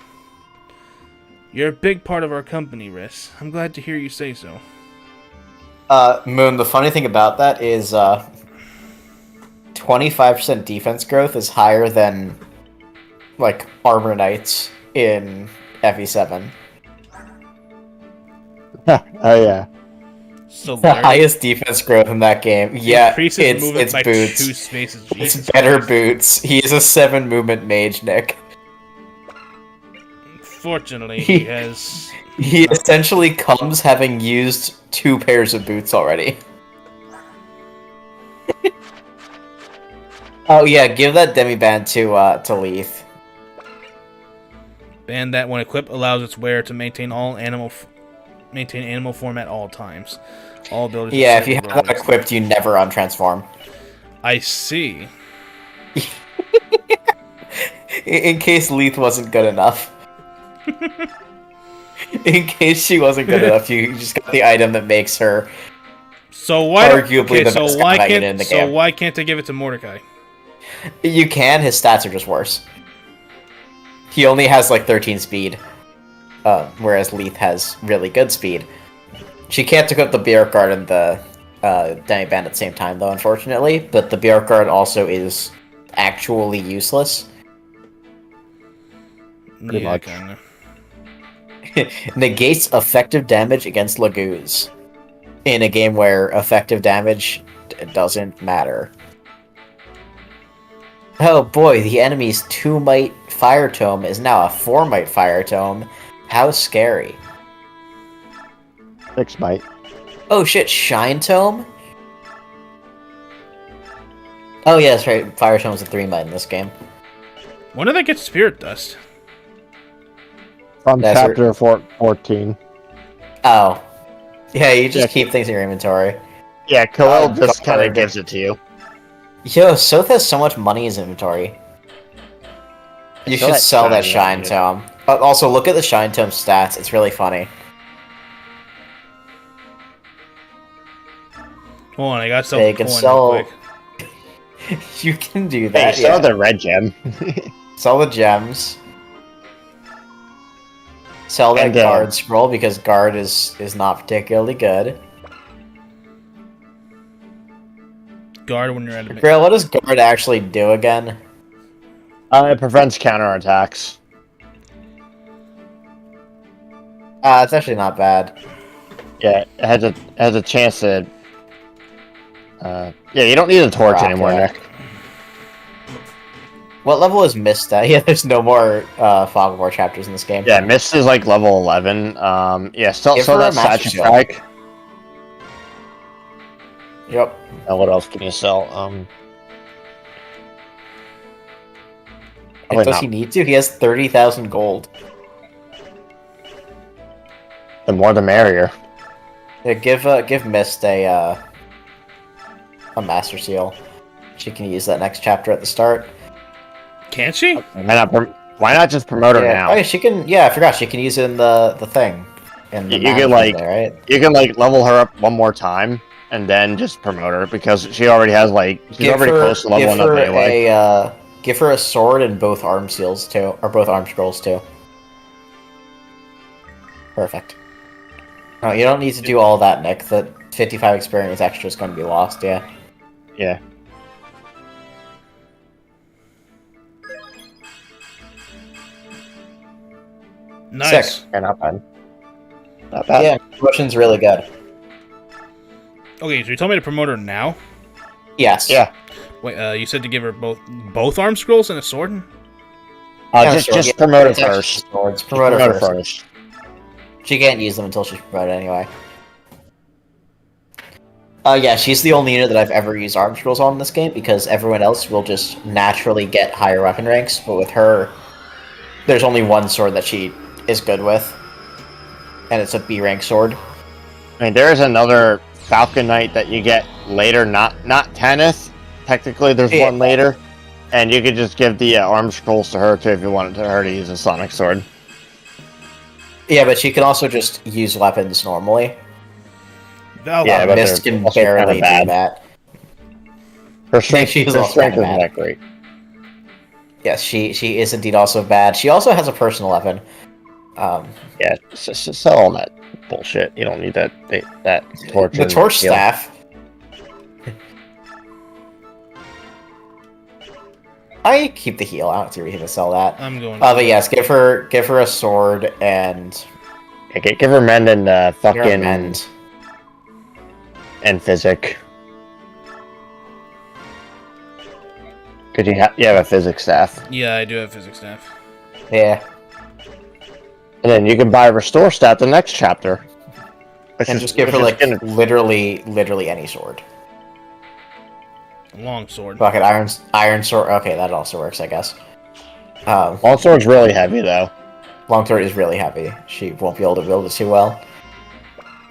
You're a big part of our company, Riss. I'm glad to hear you say so. Moon, the funny thing about that is 25% defense growth is higher than, like, Armor Knights in FE7. Oh, yeah. So The highest defense growth in that game. Yeah, it's by boots. 2 spaces. Jesus It's better Christ. boots. He is a 7 movement mage, Nick. Fortunately, he has... He essentially comes having used 2 pairs of boots already. Oh yeah, give that demiband to Leith. Band that, when equipped, allows its wearer to maintain animal form at all times. All abilities. Yeah, if you have that equipped, you never untransform. I see. In case Leith wasn't good enough. In case she wasn't good enough, you just got the item that makes her So why? arguably the best combat unit in the game. So why can't I give it to Mordecai? You can. His stats are just worse. He only has like 13 speed, whereas Leith has really good speed. She can't equip the Bjork Guard and the Demiband at the same time, though, unfortunately. But the Bjork Guard also is actually useless. Pretty much. Kinda. Negates effective damage against Lagoos in a game where effective damage doesn't matter. Oh boy, the enemy's 2-might Fire Tome is now a 4-might Fire Tome. How scary. 6-might. Oh shit, Shine Tome? Oh yeah, that's right, Fire Tome's a 3-might in this game. When did I get Spirit Dust? From That's chapter 14. Oh. Yeah, you just Yeah. keep things in your inventory. Yeah, Khalil Oh, just kind God. of gives it to you. Yo, Soth has so much money in his inventory. You Sell should that sell that Shine Shine Tome. Also, look at the Shine Tome stats, it's really funny. Hold on, I got They something can coin sell- real quick. You can do Hey, that, sell yeah. the red gem. Sell the gems. Sell that And, guard scroll because guard is not particularly good. Guard when you're at a Grail, what does guard actually do again? It prevents counterattacks. It's actually not bad. Yeah, it has a chance to. Yeah, you don't need a torch Rock anymore, that. Nick. What level is Mist at? Yeah, there's no more Fog of War chapters in this game. Yeah, Mist is like level 11. Yeah, Give her so a that's Master Sagittarius Shield. Strike. Yep. What else can you sell? Probably Does not. he need to? He has 30,000 gold. The more the merrier. Yeah, give Mist a Master Seal. She can use that next chapter at the start. Can't she? Why not just promote her Yeah. now? Oh, yeah, she can. Yeah, I forgot she can use it in the thing. In the You can, management like- there, right? You can like level her up one more time and then just promote her because she already has like she's already close to leveling up anyway. Give her a sword and both arm seals too, or both arm scrolls too. Perfect. No, you don't need to do all that, Nick. The 55 experience extra is going to be lost. Yeah. Yeah. Nice. Sick. Yeah, not bad. Not bad. Yeah, promotion's really good. Okay, so you told me to promote her now? Yes. Yeah. Wait, you said to give her both arm scrolls and a sword? Yeah, Just sure, just yeah, promote her it's actually first. swords. Just Promote her first. first. She can't use them until she's promoted anyway. Yeah, she's the only unit that I've ever used arm scrolls on in this game because everyone else will just naturally get higher weapon ranks, but with her, there's only one sword that she is good with, and it's a B rank sword. I mean, there is another Falcon Knight that you get later, not Tanith. Technically, there's Yeah. one later, and you could just give the arm scrolls to her too if you wanted her to use a Sonic Sword. Yeah, but she can also just use weapons normally. Oh, Yeah, but Mist they're can also kinda barely do bad. that. Her strength, she's her also strength kinda isn't bad. that great. Yes, she is indeed also bad. She also has a personal 11. Yeah, sell all that bullshit. You don't need that torch. The and torch heal. staff. I keep the heal. I don't see reason to sell that. I'm going. But yes, give her a sword and Okay, give her mend and fucking mend. and physic. Cause you have a physics staff, Yeah, I do have physics staff. Yeah, and then you can buy a restore staff the next chapter. and just give her like literally any sword. A long sword. Fuck it, iron sword. Okay, that also works, I guess. Long sword's really heavy though. Long sword is really heavy. She won't be able to wield it too well.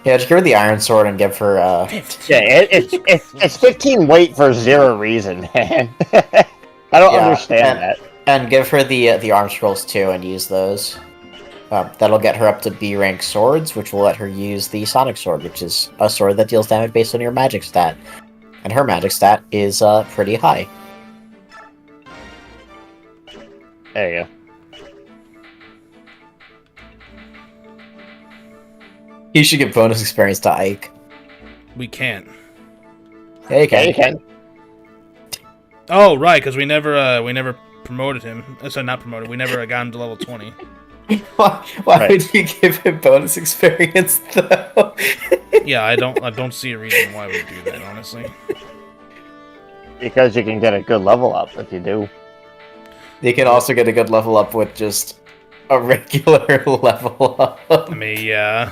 Yeah, just give her the iron sword and give her. Yeah, it's 15 weight for 0 reason, man. I don't understand that. And give her the arm scrolls too, and use those. That'll get her up to B rank swords, which will let her use the Sonic Sword, which is a sword that deals damage based on your magic stat. And her magic stat is pretty high. There you go. You should give bonus experience to Ike. We can't. Yeah, you can. Yeah, you can. Oh, right, because we never promoted him. So not promoted. We never got him to level 20. Why Right. would you give him bonus experience though? Yeah, I don't see a reason why we do that, honestly. Because you can get a good level up if you do. You can also get a good level up with just a regular level up. I mean, yeah.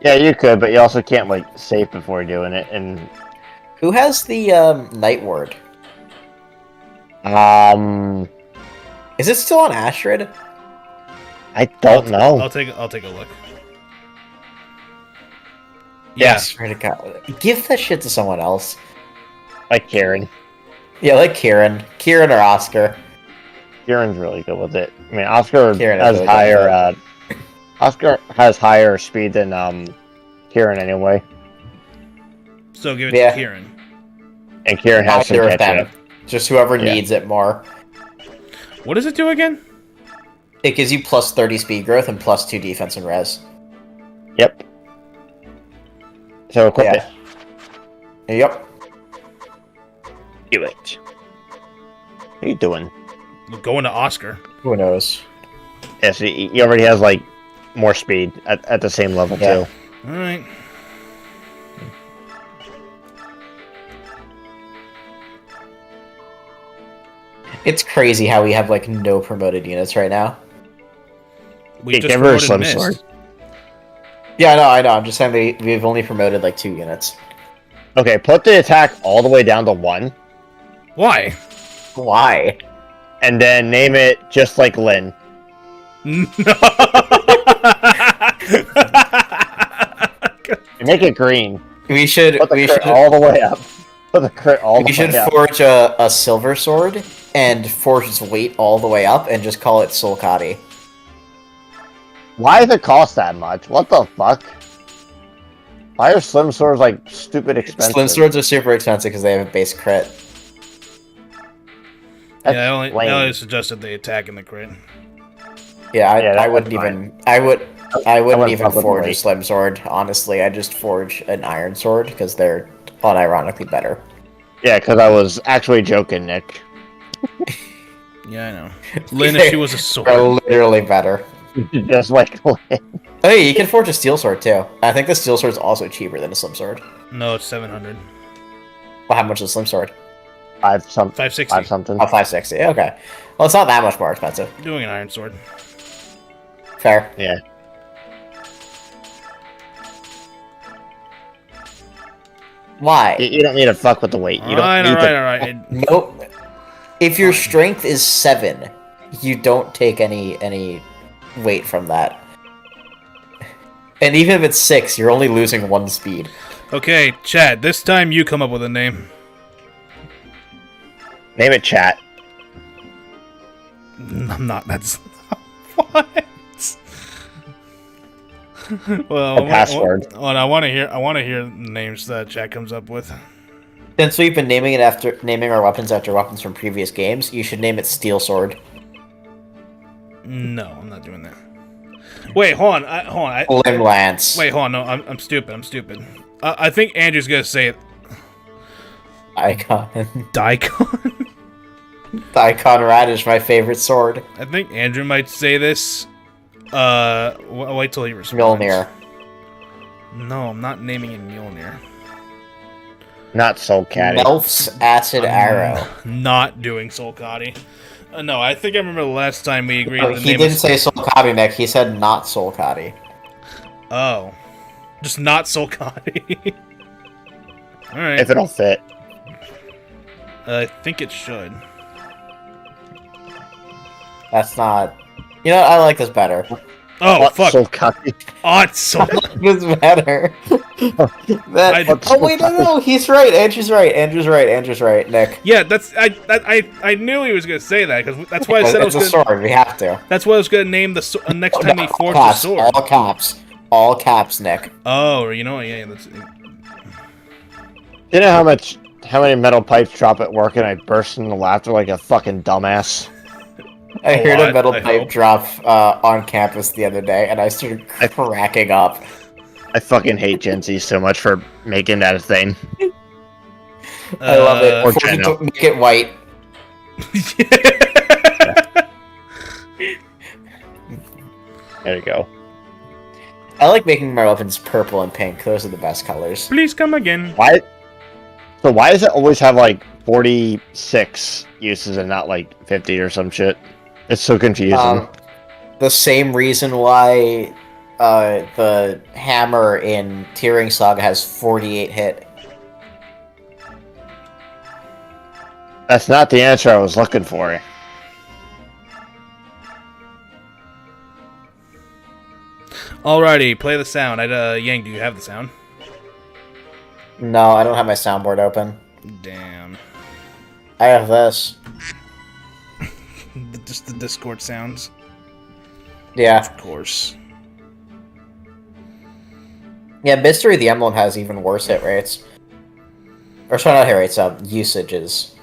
Yeah, you could, but you also can't like save before doing it. And Who has the Night Ward? Is it still on Astrid? I don't know. I'll take a look. Yeah. Swear to God. Give that shit to someone else. Like Karen. Yeah, like Kieran or Oscar. Kieran's really good with it. I mean, Oscar Kieran is has really good higher. Oscar has higher speed than Kieran anyway, So give it Yeah. to Kieran. and Kieran has some Either of catch them. up. Just whoever Yeah. needs it more. What does it do again? It gives you plus 30 speed growth and plus 2 defense and res. Yep. So equip Yeah. Yep. it. Do it. What are you doing? We're going to Oscar. Who knows? Yeah, so he already has like more speed at the same level Yeah. too. All right. It's crazy how we have like no promoted units right now. We Hey, just give her a promoted slim Mist. sword. Yeah, I know. I'm just saying we've only promoted like 2 units. Okay, put the attack all the way down to 1, Why? Why? and then name it just like Lynn. No. Make it green. We should Put the crit all the way up. Put the crit all the we should way up. forge a silver sword and forge its weight all the way up and just call it Sulcati. Why does it cost that much? What the fuck? Why are slim swords like stupid expensive? Slim swords are super expensive because they have a base crit. That's Yeah, I lame. only suggested the attack and the crit. Yeah, I that's wouldn't fine. even. I wouldn't even fuck with forge a weight. slim sword. Honestly, I just forge an iron sword because they're unironically better. Yeah, because I was actually joking, Nick. Yeah, I know. Lynn, if she was a They're sword. literally better. Just like Lynn. Hey, you can forge a steel sword too. I think the steel sword is also cheaper than a slim sword. No, it's 700. Well, how much is a slim sword? 560. 5 something. Oh, 560. Okay. Well, it's not that much more expensive. Doing an iron sword. Fair. Yeah. Why? You don't need to fuck with the weight. You don't Alright, need alright, to. alright. Nope. If your strength is 7, you don't take any weight from that. And even if it's 6, you're only losing 1 speed. Okay, Chad, this time you come up with a name. Name it chat. I'm not. That's what. Well, A password. I want to hear names that Chad comes up with. Since we've been naming our weapons after weapons from previous games, you should name it Steel Sword. No, I'm not doing that. Wait, hold on. Limb Lance. Wait, hold on. No, I'm stupid. I think Andrew's gonna say it. Icon. Daikon? Icon Radish, my favorite sword. I think Andrew might say this. Wait till he responds. Mjolnir. No, I'm not naming it Mjolnir. Not Soul Caddy. Melf's Acid Arrow. Not doing Solcati. No, I think I remember the last time we agreed. Oh, he didn't say Solcati, Nick. He said not Solcati. Oh, just not Solcati. All right. If it'll fit. I think it should. That's not. You know, I like this better. Oh, What fuck. Soul Caddy? Oh, it's so... This better. Oh wait, no, he's right. Andrew's right. Nick. Yeah, that's... I knew he was going to say that, because that's why I said I was It's a going to... sword. We have to. That's why I was going to name the next time he forged a sword. All caps, Nick. Oh, you know what? Yeah, that's... You know how many metal pipes drop at work and I burst into laughter like a fucking dumbass? I heard lot, a metal I pipe hope. drop on campus the other day, and I started cracking up. I fucking hate Gen Z so much for making that a thing. I love it. Or Force it Geno. to make it white. There you go. I like making my weapons purple and pink. Those are the best colors. Please come again. Why? So why does it always have like 46 uses and not like 50 or some shit? It's so confusing. The same reason why the hammer in Tearing Saga has 48 hit. That's not the answer I was looking for. Alrighty, play the sound. Yang, do you have the sound? No, I don't have my soundboard open. Damn. I have this. Just the Discord sounds. Yeah. Of course. Yeah, Mystery the Emblem has even worse hit rates. Or sorry, not hit rates, usages.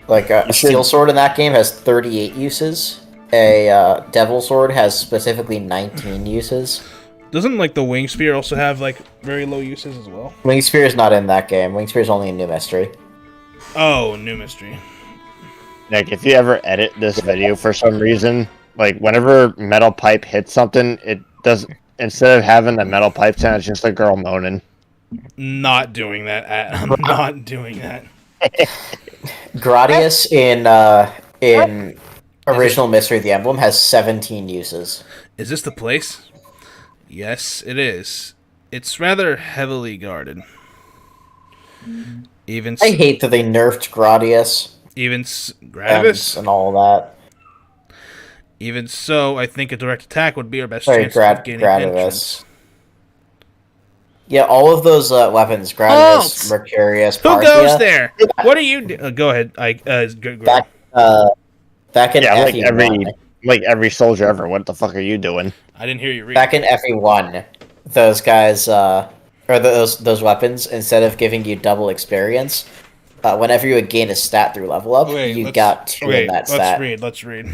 Like, a Steel Sword in that game has 38 uses. A Devil Sword has specifically 19 uses. Doesn't, like, the Wing Spear also have, like, very low uses as well? Wing Spear is not in that game. Wing Spear is only in New Mystery. Oh, New Mystery. Nick, if you ever edit this video for some reason, like whenever metal pipe hits something, it does, instead of having the metal pipe sound, it's just a girl moaning. Not doing that. I'm not doing that. Gradius in Original Mystery of the Emblem has 17 uses. Is this the place? Yes, it is. It's rather heavily guarded. Even I hate that they nerfed Gradius Gravis. and all that. Even so, I think a direct attack would be our best Sorry, chance of gaining entrance. Yeah, all of those weapons, Gradius, Mercurius, Who Parthia, goes there? What are you doing? Go ahead. Back in Yeah, FE1, like every soldier ever. What the fuck are you doing? I didn't hear you read. back in FE1, those guys, or those weapons, instead of giving you double experience, whenever you would gain a stat through level up, you got 2 in that stat. Let's read.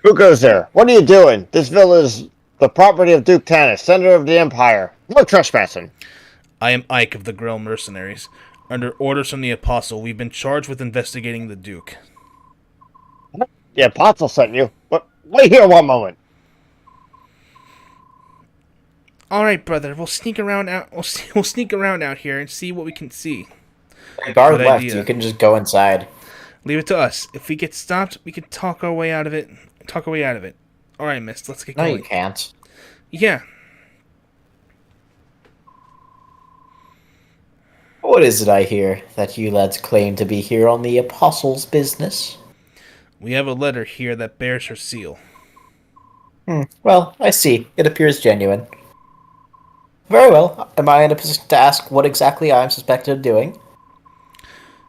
Who goes there? What are you doing? This villa is the property of Duke Tanis, center of the Empire. No trespassing. I am Ike of the GreilMercs. Under orders from the Apostle, we've been charged with investigating the Duke. The Apostle sent you. But wait here one moment. All right, brother. We'll sneak around out. We'll sneak around out here and see what we can see. Guard Good left, idea. you can just go inside. Leave it to us. If we get stopped, we can talk our way out of it. All right, miss. Let's get No, going. you can't. Yeah. What is it I hear that you lads claim to be here on the Apostles' business? We have a letter here that bears her seal. Well, I see. It appears genuine. Very well. Am I in a position to ask what exactly I'm suspected of doing?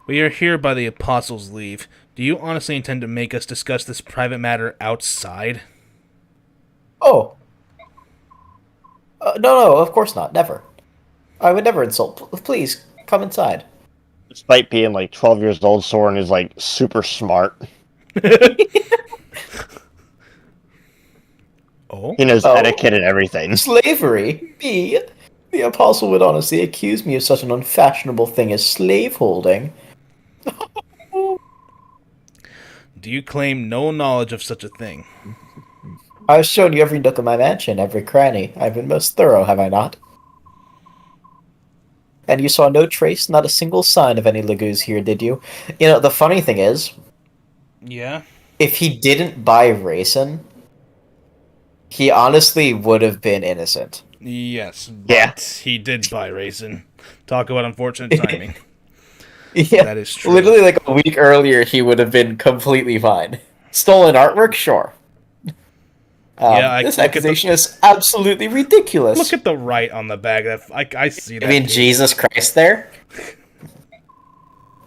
We are here by the Apostles' leave. Do you honestly intend to make us discuss this private matter outside? Oh. No, of course not. Never. I would never insult. Please, come inside. despite being like 12 years old, Soren is like super smart. Oh? He knows etiquette and everything. Slavery? Me? The apostle would honestly accuse me of such an unfashionable thing as slaveholding. Do you claim no knowledge of such a thing? I've shown you every nook of my mansion, every cranny. I've been most thorough, have I not? And you saw no trace, not a single sign of any Lagoos here, did you? You know, the funny thing is, Yeah? if he didn't buy Raisin, he honestly would have been innocent. Yes, but Yeah. he did buy Raisin. Talk about unfortunate timing. Yeah, That is true. literally like a week earlier, he would have been completely fine. Stolen artwork? Sure. Yeah, this accusation is absolutely ridiculous. Look at the right on the bag. I see that. I mean, dude. Jesus Christ there?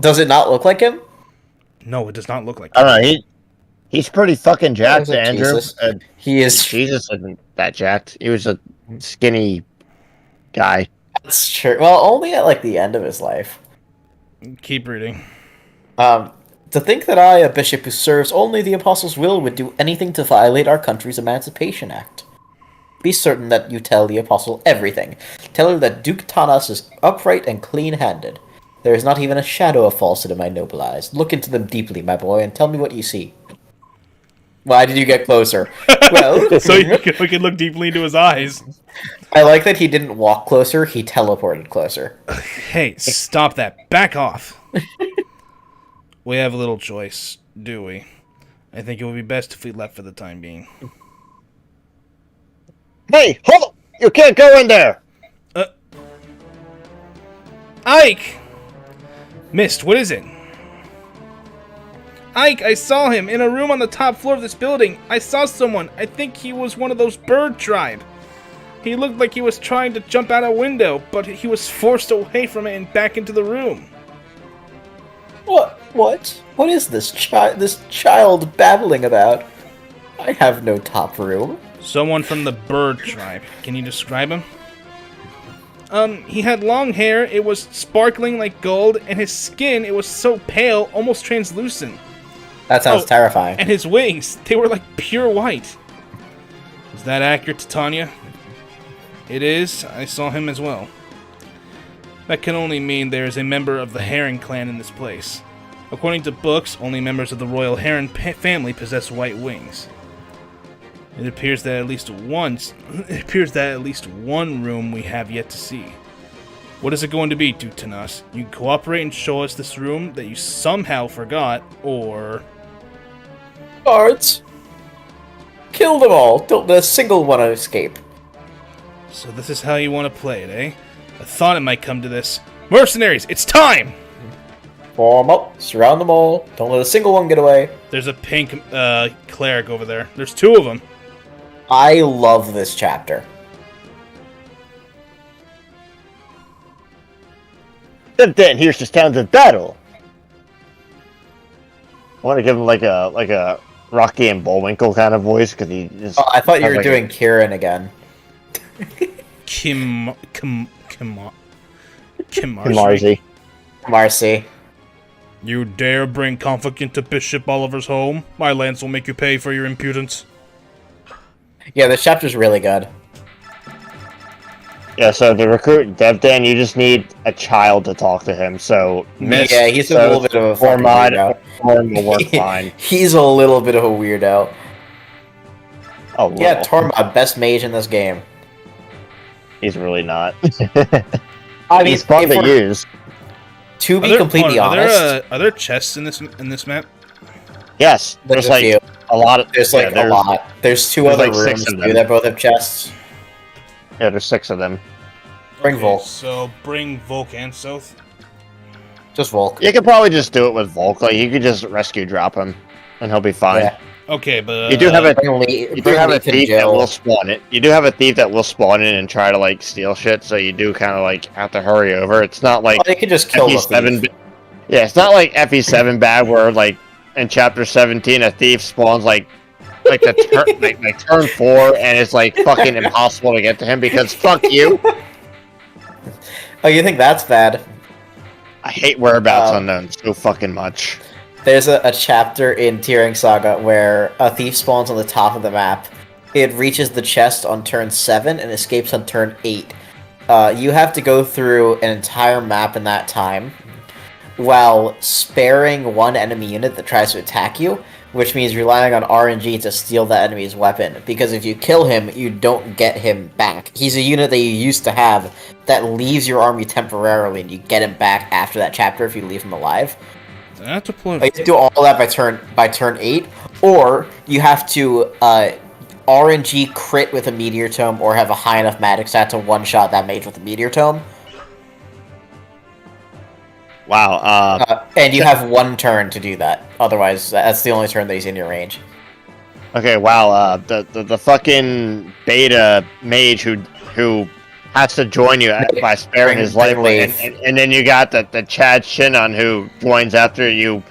Does it not look like him? No, it does not look like I don't know. He's pretty fucking jacked, There's a Andrew. Jesus. He is. Jesus isn't that jacked. He was a skinny guy. That's true. Well, only at like the end of his life. Keep reading. To think that I, a bishop who serves only the apostles' will, would do anything to violate our country's Emancipation Act. Be certain that you tell the apostle everything. Tell her that Duke Tanas is upright and clean-handed. There is not even a shadow of falsehood in my noble eyes. Look into them deeply, my boy, and tell me what you see. Why did you get closer? Well, So we can look deeply into his eyes. I like that he didn't walk closer, he teleported closer. Hey, stop that. Back off. We have little choice, do we? I think it would be best if we left for the time being. Hey, hold on! You can't go in there! Ike! Mist, what is it? Ike, I saw him in a room on the top floor of this building. I saw someone. I think he was one of those bird tribe. He looked like he was trying to jump out a window, but he was forced away from it and back into the room. What? What is this child babbling about? I have no top room. Someone from the bird tribe. Can you describe him? He had long hair, it was sparkling like gold, and his skin, it was so pale, almost translucent. That sounds terrifying. And his wings, they were like pure white. Is that accurate, Titania? It is. I saw him as well. That can only mean there is a member of the Heron clan in this place. According to books, only members of the royal Heron family possess white wings. It appears that at least one room we have yet to see. What is it going to be, Duke Tanas? You can cooperate and show us this room that you somehow forgot, or... Guards! Kill them all! Don't let a single one escape. So this is how you want to play it, eh? I thought it might come to this. Mercenaries, it's time! Form up, surround them all, don't let a single one get away. There's a pink cleric over there. There's two of them. I love this chapter. Then here's the sound of battle. I want to give him like a Rocky and Bullwinkle kind of voice because he just. Oh, I thought you were like doing Kieran again. Marcy. Marcy. You dare bring conflict into Bishop Oliver's home? My lance will make you pay for your impudence. Yeah, this chapter's really good. Yeah, so to recruit Devdan, you just need a child to talk to him. So Yeah, he's a little bit of a fucking weirdo. Form will work fine. He's a little bit of a weirdo. Oh, Yeah, Tormod, best mage in this game. He's really not. I mean, he's fun if to we're- use. To be completely honest, Are there chests in this map? Yes, there's a like few. a lot of. There's like a lot. There's two there's other like 6 rooms of too them. that both have chests. Yeah, there's 6 of them. Bring Volk. So bring Volk and Soth. Just Volk. You could probably just do it with Volk. Like you could just rescue drop him, and he'll be fine. Yeah. Okay, but You do have a You thief that will spawn it. You do have a thief that will spawn in and try to like steal shit. So you do kind of like have to hurry over. It's not like They could just kill the FE7. thief. Yeah, it's not like FE7 bad where like in chapter 17 a thief spawns like the like turn 4 and it's like fucking impossible to get to him because fuck you. Oh, you think that's bad? I hate whereabouts Um, unknown so fucking much. There's a chapter in Tearing Saga where a thief spawns on the top of the map. It reaches the chest on turn 7 and escapes on turn 8. You have to go through an entire map in that time while sparing one enemy unit that tries to attack you, which means relying on RNG to steal that enemy's weapon. Because if you kill him, you don't get him back. He's a unit that you used to have that leaves your army temporarily, and you get him back after that chapter if you leave him alive. I have to play. You have to do all that by turn 8, or you have to RNG crit with a Meteor Tome, or have a high enough magic stat to one-shot that mage with a Meteor Tome. Wow. And you have one turn to do that. Otherwise, that's the only turn that he's in your range. Okay. Wow. The fucking beta mage who has to join you by sparing his life, and then you got the Chad Shinnon who joins after you.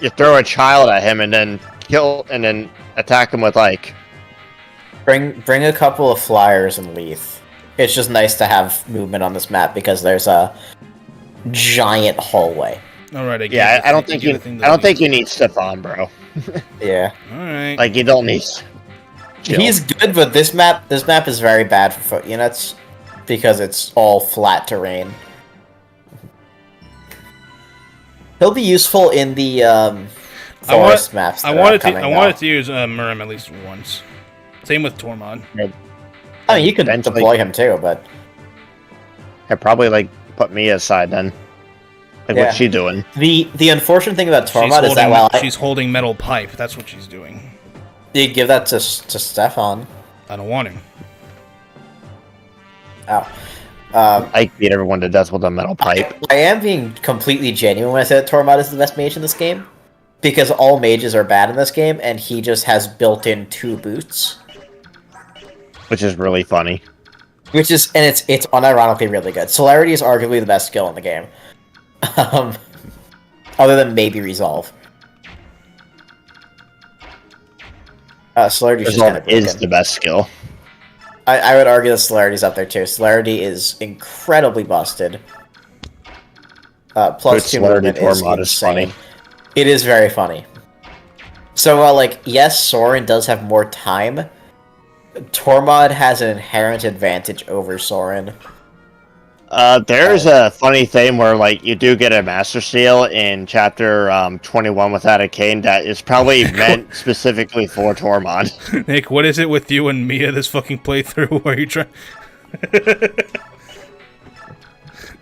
You throw a child at him and then attack him with like. Bring a couple of flyers and Leaf. It's just nice to have movement on this map because there's a giant hallway. All right. I don't think you need Stefan, bro. Yeah. All right. Like you don't need. He's good, but this map is very bad for foot units because it's all flat terrain. He'll be useful in the forest maps. I wanted to use Murim at least once. Same with Tormod. I mean, you could deploy him too, but I'd probably like put me aside then. Like, what's she doing? The unfortunate thing about Tormod is that she's holding metal pipe. That's what she's doing. You give that to Stefan. I don't want him. Oh. I beat everyone to death with a metal pipe. I am being completely genuine when I say that Tormod is the best mage in this game. Because all mages are bad in this game, and he just has built-in 2 boots. Which is really funny. It's unironically really good. Celerity is arguably the best skill in the game. Other than maybe Resolve. Celerity is the best skill. I would argue that Celerity's up there too. Celerity is incredibly busted. Plus 2 movement is insane. Funny. It is very funny. So, yes, Soren does have more time. Tormod has an inherent advantage over Soren. There's a funny thing where, like, you do get a Master Seal in Chapter 21 without a cane that is probably meant specifically for Tormod. Nick, what is it with you and Mia this fucking playthrough? Are you trying...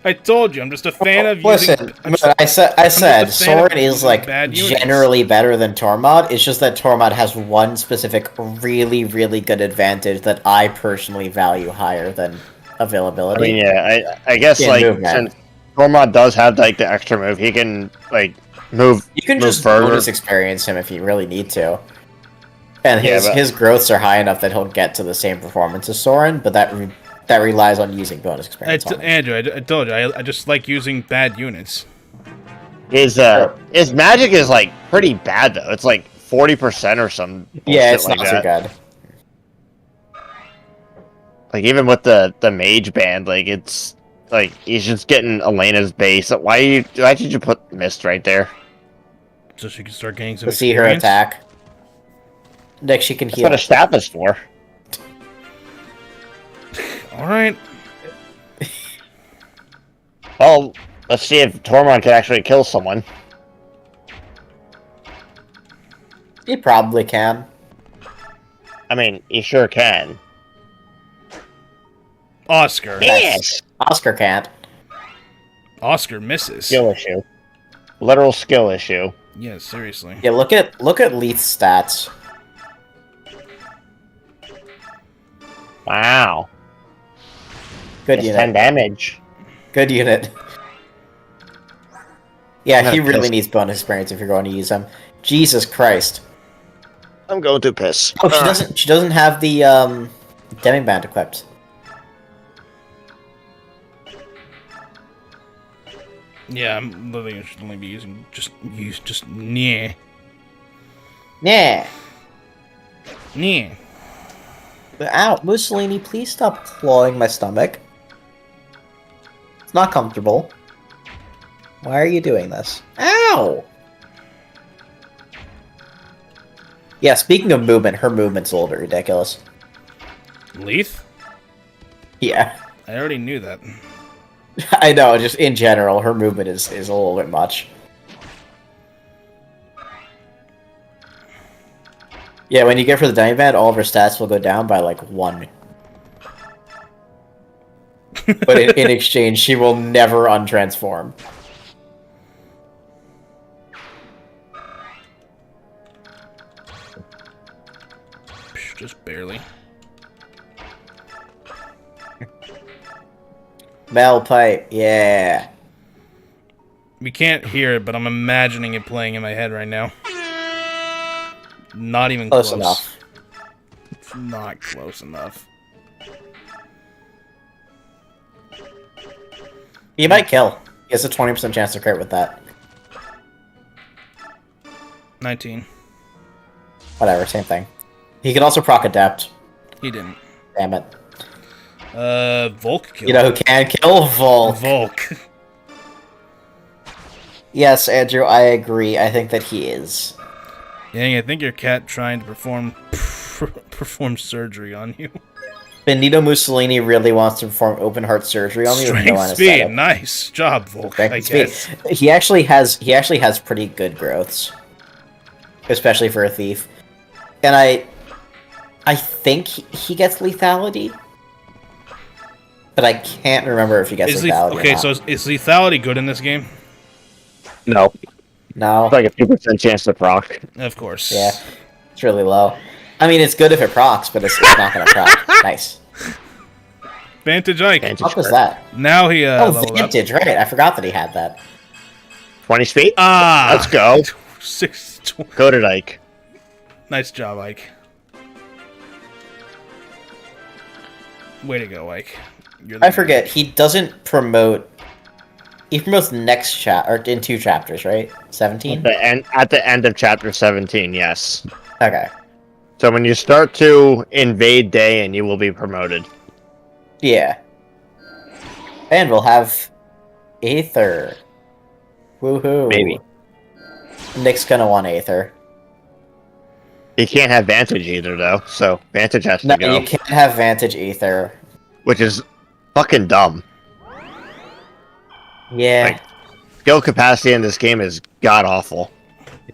I told you, I'm just a fan of using... Listen, I said Soren is, like, generally better than Tormod. It's just that Tormod has one specific really, really good advantage that I personally value higher than availability. I mean, yeah, I guess, like, since Tormod does have, like, the extra move, he can, like, move You can move just further. bonus experience him if you really need to. And his growths are high enough that he'll get to the same performance as Soren, but that relies on using bonus experience. Andrew, I told you, I just like using bad units. His magic is like pretty bad though. It's like 40% or some. Yeah, it's like not so good. Like even with the mage band, like it's like he's just getting Elena's base. Why did you put Mist right there? So she can start getting some. To see her attack. Nick, she can heal. That's what a staff is for. Alright. Well, let's see if Tormod can actually kill someone. He probably can. I mean, he sure can. Oscar. Yes! Oscar can't. Oscar misses. Skill issue. Literal skill issue. Yeah, seriously. Yeah, look at Leith's stats. Wow. Good unit. 10 damage. Good unit. Yeah, he really needs bonus experience if you're going to use him. Jesus Christ. I'm going to piss. Oh, she doesn't have the Demiband equipped. Yeah, I'm literally should only be using just yeah. Yeah. Yeah. Ow, Mussolini, please stop clawing my stomach. It's not comfortable. Why are you doing this? Ow! Yeah, speaking of movement, her movement's a little bit ridiculous. Leith? Yeah. I already knew that. I know, just in general, her movement is a little bit much. Yeah, when you get for the Diamond Band, all of her stats will go down by, like, 1. But in exchange, she will never untransform. Just barely. Mel Pipe, yeah. We can't hear it, but I'm imagining it playing in my head right now. Not even close. Close enough. It's not close enough. He might kill. He has a 20% chance to crit with that. 19. Whatever, same thing. He can also proc Adept. He didn't. Damn it. Volk killed. You know who can kill? Volk. Volk. Yes, Andrew, I agree. I think that he is. Dang, I think your cat trying to perform surgery on you. Benito Mussolini really wants to perform open heart surgery on me with no Strength speed, anesthetic. nice job, Volk. Strength I and speed. guess. He actually has pretty good growths, especially for a thief. And I think he gets lethality, but I can't remember if he gets lethality. Okay, or not. so is lethality good in this game? No. No. It's like a 2% chance to proc. Of course. Yeah, it's really low. I mean, it's good if it procs, but it's not going to proc. Nice. Vantage Ike. What was that? Now he leveled Vantage, right. I forgot that he had that. 20 speed? Ah! Let's go. 6. Go to Ike. Nice job, Ike. Way to go, Ike. I forget, he doesn't promote... He promotes next or in 2 chapters, right? 17? At the end of chapter 17, yes. Okay. So when you start to invade Dayan, you will be promoted. Yeah. And we'll have Aether. Woohoo. Maybe. Nick's gonna want Aether. You can't have Vantage either, though, so Vantage has to No, go. you can't have Vantage Aether. Which is fucking dumb. Yeah. Like, skill capacity in this game is god-awful.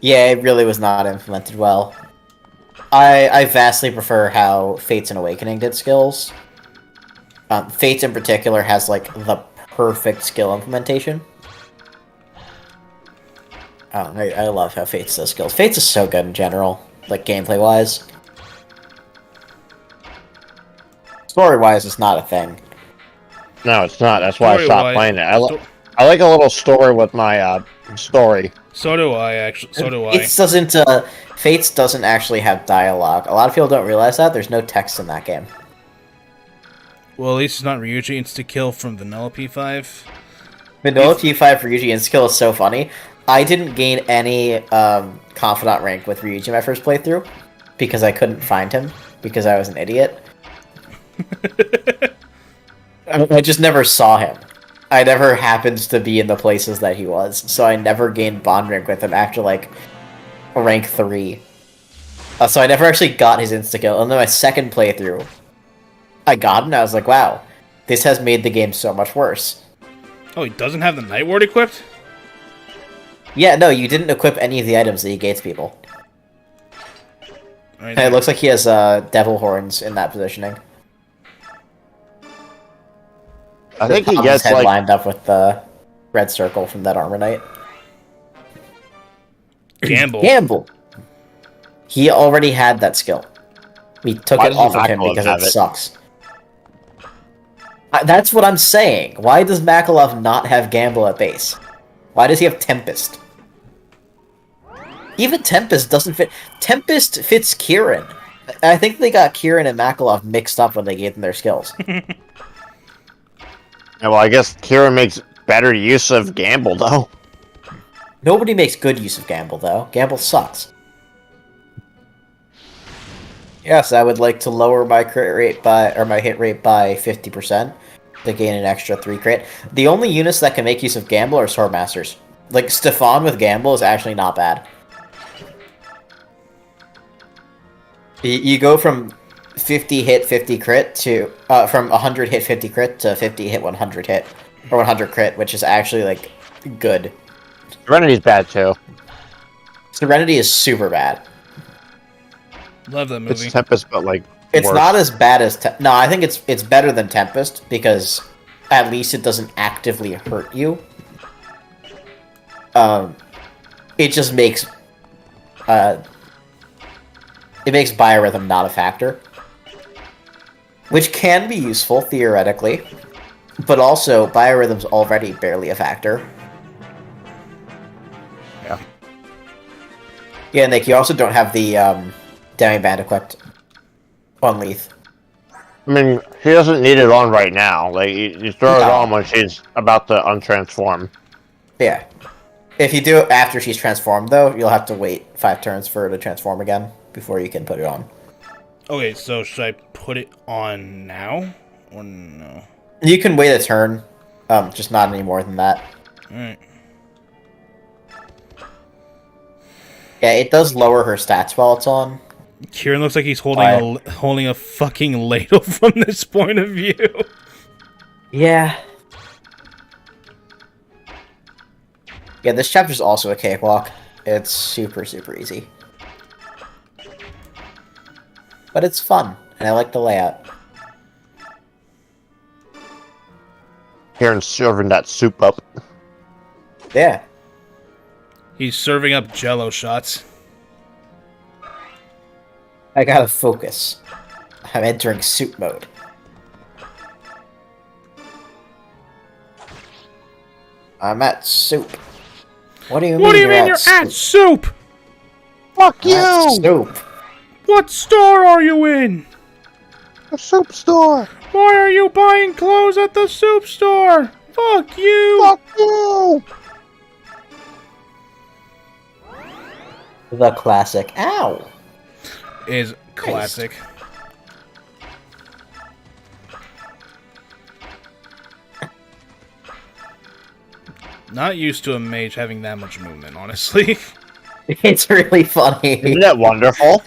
Yeah, it really was not implemented well. I vastly prefer how Fates and Awakening did skills. Fates in particular has, like, the perfect skill implementation. I love how Fates does skills. Fates is so good in general, like, gameplay-wise. Story-wise, it's not a thing. No, it's not. That's why I stopped Story-wise- playing it. I like a little story with my story. So do I, actually. So do I. Fates doesn't actually have dialogue. A lot of people don't realize that. There's no text in that game. Well, at least it's not Ryuji Insta-Kill from Vanilla P5. Vanilla P5 Ryuji and skill is so funny. I didn't gain any confidant rank with Ryuji my first playthrough because I couldn't find him because I was an idiot. I just never saw him. I never happened to be in the places that he was, so I never gained bond rank with him after, like, rank 3. So I never actually got his insta-kill, and then my second playthrough, I got him, and I was like, wow, this has made the game so much worse. Oh, he doesn't have the Night Ward equipped? Yeah, no, you didn't equip any of the items that he gates people. Right, And it looks like he has devil horns in that positioning. I think he Tom's gets, head like... lined up with the red circle from that Armor Knight. Gamble. Gamble! He already had that skill. We took Why it does off of Makalov him because have it it? sucks. That's what I'm saying. Why does Makalov not have Gamble at base? Why does he have Tempest? Even Tempest doesn't fit. Tempest fits Kieran. I think they got Kieran and Makalov mixed up when they gave them their skills. Well, I guess Kira makes better use of Gamble, though. Nobody makes good use of Gamble, though. Gamble sucks. Yes, I would like to lower my crit rate by, or my hit rate by 50%, They gain an extra 3 crit. The only units that can make use of Gamble are Swordmasters. Like, Stefan with Gamble is actually not bad. You go from 50 hit, 50 crit to... from 100 hit, 50 crit to 50 hit, 100 hit. Or 100 crit, which is actually, like, good. Serenity's bad, too. Serenity is super bad. Love that movie. It's Tempest, but, like, It's worse. not as bad as... No, I think it's better than Tempest, because at least it doesn't actively hurt you. It just makes... it makes Biorhythm not a factor. Which can be useful, theoretically. But also, Biorhythm's already barely a factor. Yeah. Yeah, and like, you also don't have the Demi Band equipped on Leith. I mean, she doesn't need it on right now. Like, you throw it No. on when she's about to untransform. Yeah. If you do it after she's transformed, though, you'll have to wait 5 turns for her to transform again before you can put it on. Okay, so should I put it on now? Or no? You can wait a turn, just not any more than that. Alright. Yeah, it does lower her stats while it's on. Kieran looks like he's holding a fucking ladle from this point of view. Yeah. Yeah, this chapter's also a cakewalk. It's super, super easy. But it's fun, and I like the layout. Kieran's serving that soup up. Yeah. He's serving up Jello shots. I gotta focus. I'm entering soup mode. I'm at soup. What do you mean? What do you mean you're you're at soup? Fuck I'm at soup. What store are you in? A soup store! Why are you buying clothes at the soup store? Fuck you! Fuck you! The classic. Ow! Is classic. Not used to a mage having that much movement, honestly. It's really funny. Isn't that wonderful?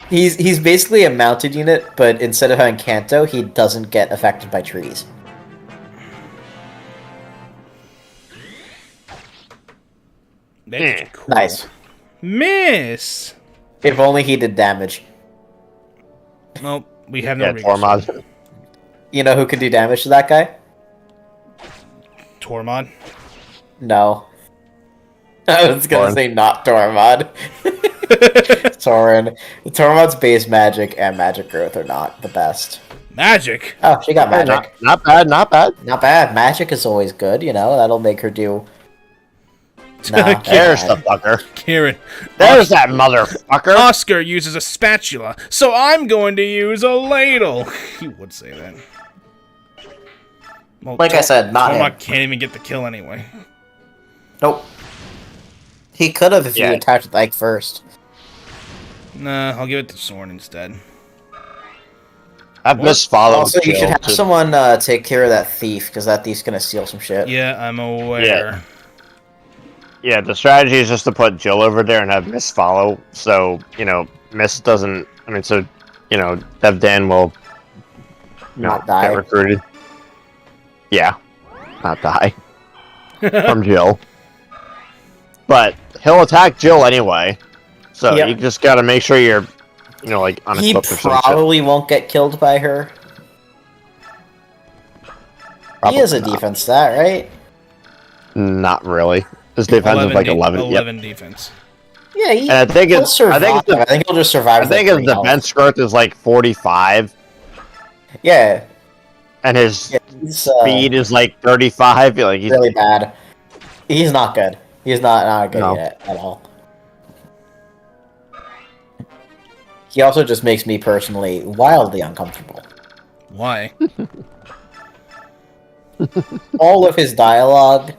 He's basically a mounted unit, but instead of having Kanto, he doesn't get affected by trees. That's cool. Nice. Miss! If only he did damage. Nope, we have no Yeah, recourse. Tormod. You know who can do damage to that guy? Tormod? No. I was gonna Thorin. say not Tormod. Thorin. Tormod's base magic and magic growth are not the best. Magic? Oh, she got magic. Not bad, not bad. Not bad. Magic is always good, you know? That'll make her do... Nah, There's the bad. fucker. Kieran. There's that motherfucker. Oscar uses a spatula, so I'm going to use a ladle. He would say that. Well, Like I said, not him. Tormod can't even get the kill anyway. Nope. He could have if Yeah. you attacked with Ike first. Nah, I'll give it to Soren instead. I've misfollowed Also, you Jill should have to- someone take care of that thief, because that thief's gonna steal some shit. Yeah, I'm aware. Yeah, the strategy is just to put Jill over there and have Miss follow, so, you know, Miss doesn't... I mean, so, you know, Dev Dan will... Not die. Get recruited. Yeah. Not die. From Jill. But he'll attack Jill anyway, so Yep. you just gotta make sure you're, you know, like, He unequipped or some shit. probably won't get killed by her. He has a Probably not. defense stat, right? Not really. His defense is like 11. Yep. 11 defense. Yeah, he, And I think he'll it's... survive. I think he'll just survive. I with, think like, his 3 health. defense growth is like 45, Yeah, and his yeah he's speed is like 35. Like he's really bad. He's not good. He's not a good No. unit at all. He also just makes me personally wildly uncomfortable. Why? All of his dialogue.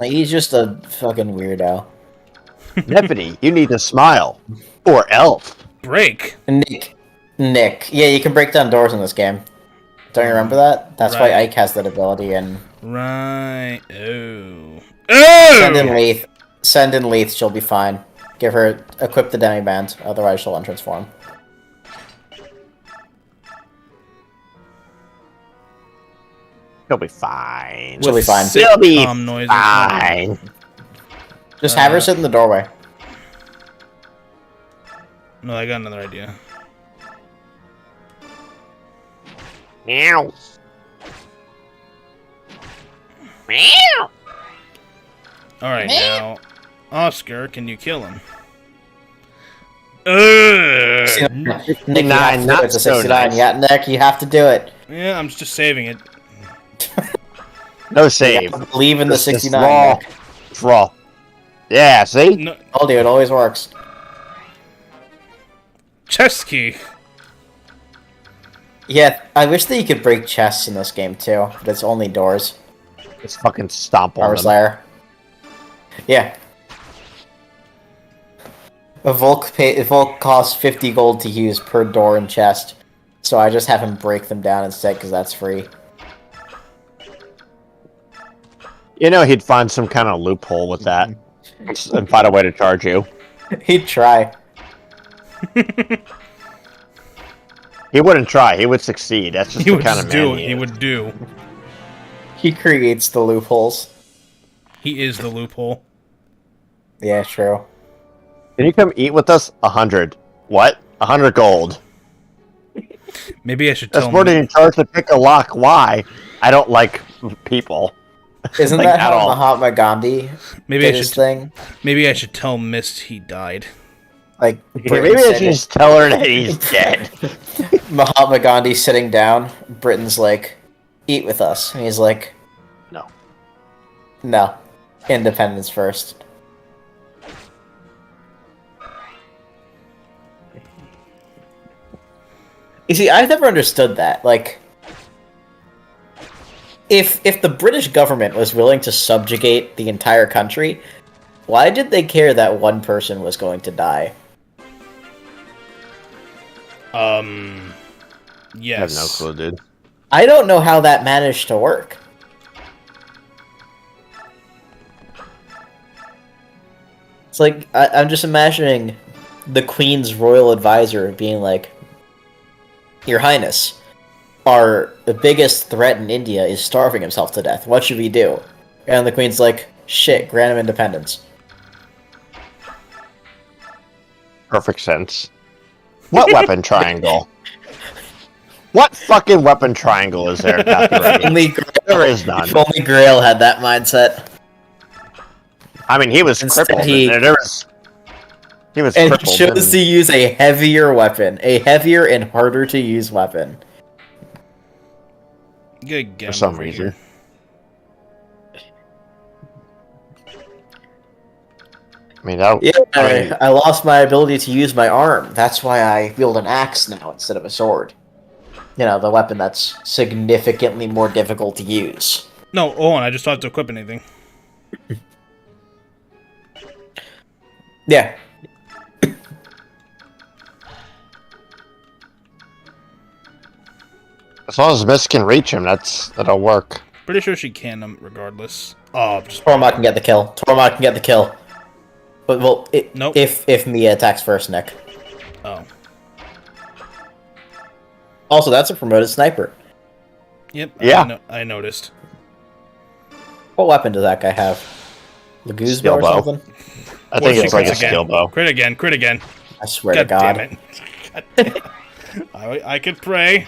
Like, he's just a fucking weirdo. Deputy. You need to smile. Or elf. Break? Nick. Yeah, you can break down doors in this game. Don't you remember that? That's why Right. Ike has that ability, and... Right. Oh. Oh! Send in Leith, she'll be fine. Give her... Equip the Demiband, otherwise she'll untransform. She'll be fine. She'll be fine. She'll be noises. fine. Just have her sit in the doorway. No, I got another idea. Meow. Meow. Alright, now, Oscar, can you kill him? Ugh. Nick, you have to do it to 69. Yeah, Nick, you have to do it. Yeah, I'm just saving it. No save. Believe in the Just 69. raw. Nick. Draw. Yeah, see? No, Told you, it always works. chess key. Yeah, I wish that you could break chests in this game too, but it's only doors. Just fucking stomp on Power them. Slayer. Yeah. A Volk costs 50 gold to use per door and chest, so I just have him break them down instead because that's free. You know he'd find some kind of loophole with that and find a way to charge you. He'd try. He wouldn't try. He would succeed. That's just He the would kind just of man do it. he He is. would do. He creates the loopholes. He is the loophole. Yeah, true. Can you come eat with us? 100. What? 100 gold. Maybe I should That's tell more him. than you charge to pick a lock. Why? I don't like people. Isn't Like, that at how all. Mahatma Gandhi Maybe I did his should. thing? Maybe I should tell Mist he died. Like, Maybe Britain I said should just tell her that he's dead. Mahatma Gandhi sitting down, Britain's like, eat with us. And he's like, No. no. Independence first. You see, I've never understood that. Like, if the British government was willing to subjugate the entire country, why did they care that one person was going to die? Yes. I have no clue, dude. I don't know how that managed to work. It's like, I'm just imagining the Queen's royal advisor being like, Your Highness, our biggest threat in India is starving himself to death. What should we do? And the Queen's like, shit, grant him independence. Perfect sense. What weapon triangle? What fucking weapon triangle is there? Only There is none. If only Grail had that mindset. I mean, he was Instead crippled. he- There was. He was And he crippled. chose to use a heavier weapon. A heavier and harder to use weapon. Good game for some over reason. here. I mean, that, Yeah, I mean, I lost my ability to use my arm. That's why I wield an axe now instead of a sword. You know, the weapon that's significantly more difficult to use. No, hold on. I just thought to equip anything. Yeah. as long as Miss can reach him, that'll work. Pretty sure she can, regardless. Oh, just Tormod can get the kill. Tormod can get the kill. But, well, Nope. if Mia attacks first, Nick. oh. Also, that's a promoted sniper. Yep. Yeah. I noticed. What weapon does that guy have? Laguzba Steel or bow. something? I think Or it's she like a crits again. skill bow. Crit again. Crit again. I swear to God God. damn it. God damn it. I could pray.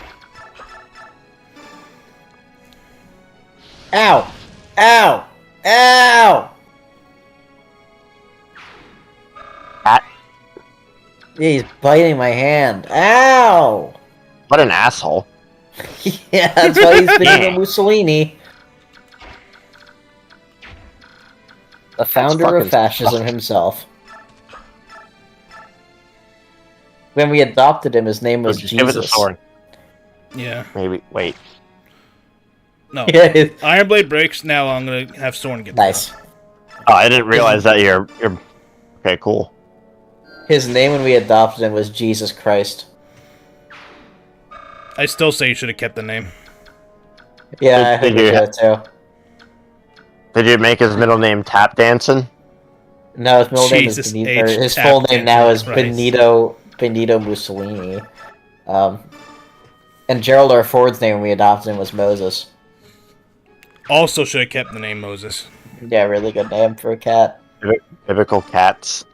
Ow! Ow! Ow! At, Yeah, he's biting my hand. Ow! what an asshole. Yeah, that's why he's being a Mussolini. The founder fucking of fascism suck. himself. When we adopted him, his name was Just give it the Jesus. sword. Yeah. Maybe. Wait. No. Yeah, it- Iron Blade breaks. Now I'm gonna have Soren get nice. Oh, I didn't realize that you're. Okay, cool. His name when we adopted him was Jesus Christ. I still say you should have kept the name. Yeah, I heard that too. Did you make his middle name Tap Dancing? No, his middle name is Jesus Benito. H. His full name now is Christ. Benito Mussolini. And Gerald R. Ford's name when we adopted him was Moses. Also should have kept the name Moses. Yeah, really good name for a cat. Biblical cats.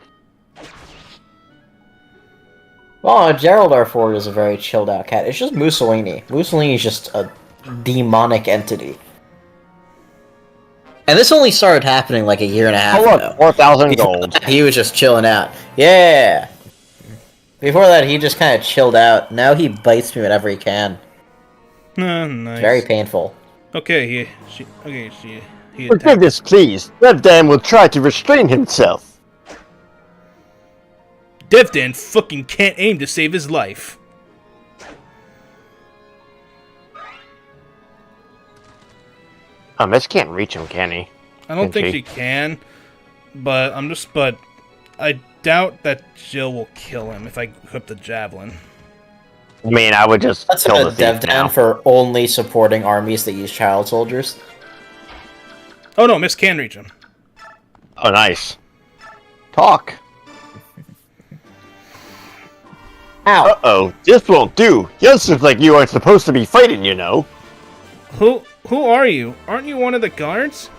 Well, Gerald R. Ford is a very chilled out cat. It's just Mussolini. Mussolini is just a demonic entity. And this only started happening like a year and a half Oh ago. look, 4,000 gold. He was just chilling out. Yeah! Before that, he just kind of chilled out. Now he bites me whenever he can. Nice. Very painful. Okay, he For attacked. goodness please, Devdan will try to restrain himself. Devdan fucking can't aim to save his life. This can't reach him, can he? I don't think she? she can, but I doubt that Jill will kill him if I equip the javelin. I mean, I would just That's kill a the thief dev now. down for only supporting armies that use child soldiers. Oh no, Miss can reach him. Oh, nice. Talk. Ow! Uh-oh, this won't do. Youngsters like you aren't supposed to be fighting, you know. Who are you? Aren't you one of the guards?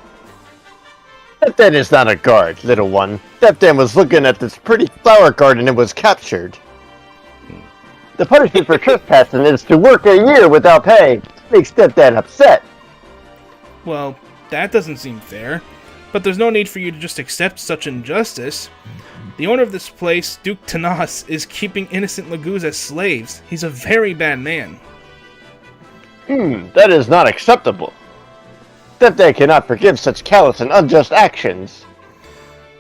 Devdan is not a guard, little one. Devdan was looking at this pretty flower garden and was captured. The punishment for trespassing is to work a year without pay. Makes Devdan upset. Well, that doesn't seem fair. But there's no need for you to just accept such injustice. The owner of this place, Duke Tanas, is keeping innocent Lagoos as slaves. He's a very bad man. That is not acceptable. Devdan cannot forgive such callous and unjust actions.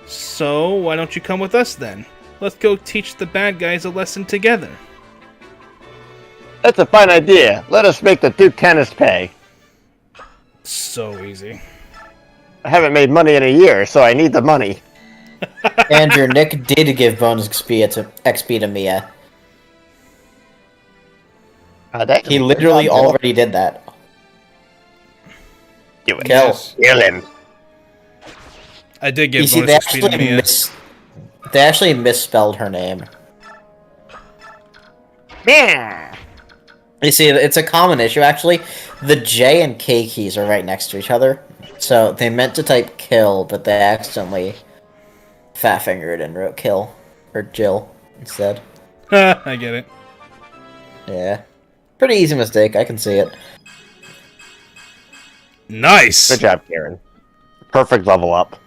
So, why don't you come with us then? Let's go teach the bad guys a lesson together. That's a fine idea. Let us make the Duke Tanis pay. So easy. I haven't made money in a year, so I need the money. Andrew, Nick did give bonus XP to Mia. He literally already did that. Do it. Kill. Kill him. I did give You see, bonus XP to Mia. they actually misspelled her name. Yeah. You see, it's a common issue, actually. The J and K keys are right next to each other. So they meant to type kill, but they accidentally fat-fingered and wrote kill. Or Jill, instead. I get it. Yeah. Pretty easy mistake, I can see it. Nice! Good job, Karen. Perfect level up.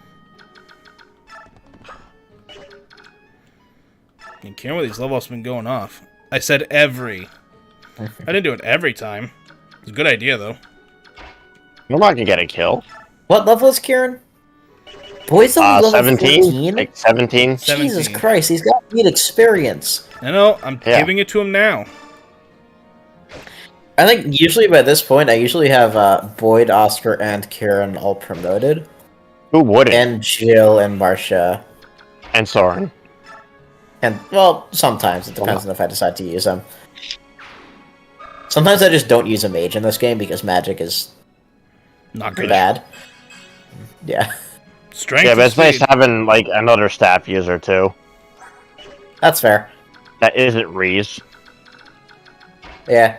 I can't where these levels have been going off. I said every. I didn't do it every time. It's a good idea, though. I'm not gonna get a kill. What level is Kieran? Boy's only level 17? 14? Like 17? Jesus 17. Christ, he's got good experience. I know, I'm Yeah. giving it to him now. I think usually by this point, I usually have Boyd, Oscar, and Kieran all promoted. Who wouldn't? And Jill and Marcia. And Soren. And, well, sometimes. It depends on if I decide to use them. Sometimes I just don't use a mage in this game because magic is Not good. bad. Yeah. Strength Yeah, but and it's nice speed. having, like, another staff user, too. That's fair. That isn't Reese. Yeah.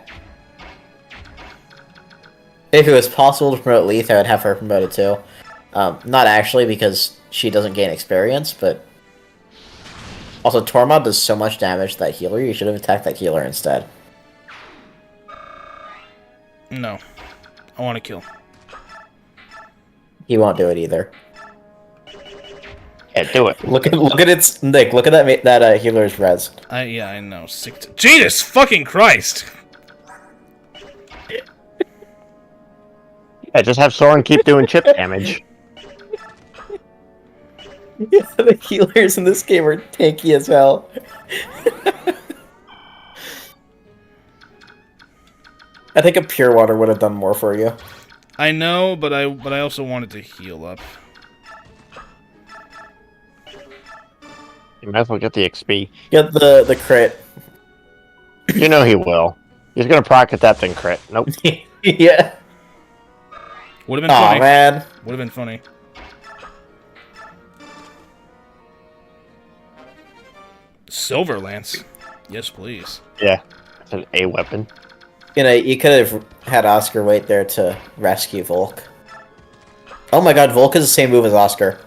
If it was possible to promote Leith, I would have her promoted too. Not actually, because she doesn't gain experience, but... Also, Tormod does so much damage to that healer, you should have attacked that healer instead. No. I want to kill. He won't do it either. Yeah, do it. Look at its... Nick, look at that healer's res. Yeah, I know. Jesus fucking Christ! Yeah, just have Soren keep doing chip damage. Yeah, the healers in this game are tanky as hell. I think a pure water would have done more for you. I know, but I also wanted to heal up. You might as well get the XP. Get the crit. You know he will. He's gonna pocket that thing crit. Nope. Yeah. Would have been Aw, funny. man. Would have been funny. Silver Lance. Yes, please. Yeah. It's an A weapon. You know, you could have had Oscar wait there to rescue Volk. Oh my god, Volk is the same move as Oscar.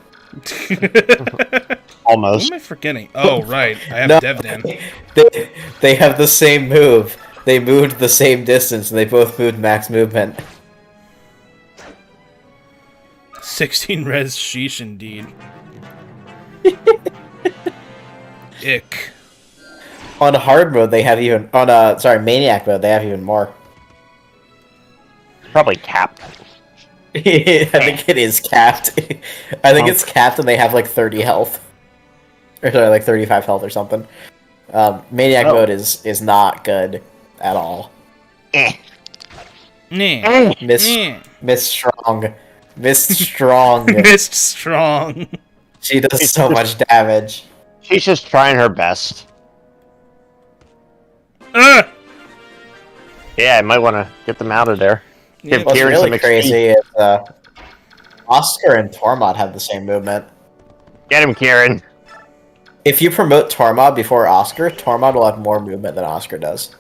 Almost. What am I forgetting? Oh, right. I have No, Devdan. they have the same move. They moved the same distance, and they both moved max movement. 16 res sheesh indeed. Ick. On hard mode, they have even... On, Maniac mode, they have even more. Probably capped. I think it is capped. I think it's capped and they have like 30 health. Or sorry, like 35 health or something. Maniac mode is not good at all. Nah. Miss Strong. Miss Strong. Missed strong. She does so much damage. She's just trying her best. Yeah, I might want to get them out of there. Yeah, Give What's Kieran really some XP. crazy is Oscar and Tormod have the same movement. Get him, Kieran. If you promote Tormod before Oscar, Tormod will have more movement than Oscar does.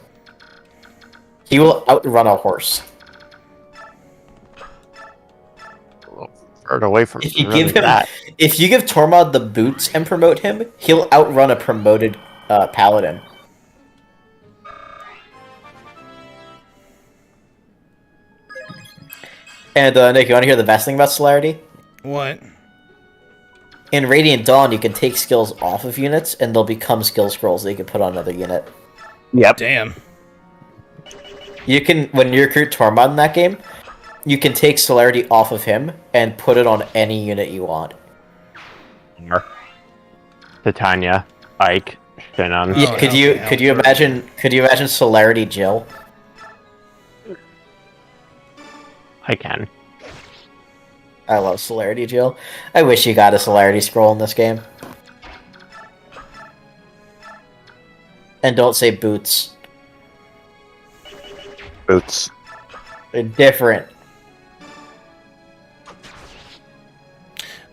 He will outrun a horse. Further away from If you really give him, that. if you give Tormod the boots and promote him, he'll outrun a promoted paladin. And Nick, you want to hear the best thing about Celerity? What? In Radiant Dawn, you can take skills off of units, and they'll become skill scrolls that you can put on another unit. Yep. Damn. You can, when you recruit Tormod in that game, you can take Celerity off of him and put it on any unit you want. Titania, Ike, Shannon. Yeah, Oh, could hell, you imagine Celerity Jill? I can. I love Celerity Jill. I wish you got a Celerity scroll in this game. And don't say boots. Boots. They're different.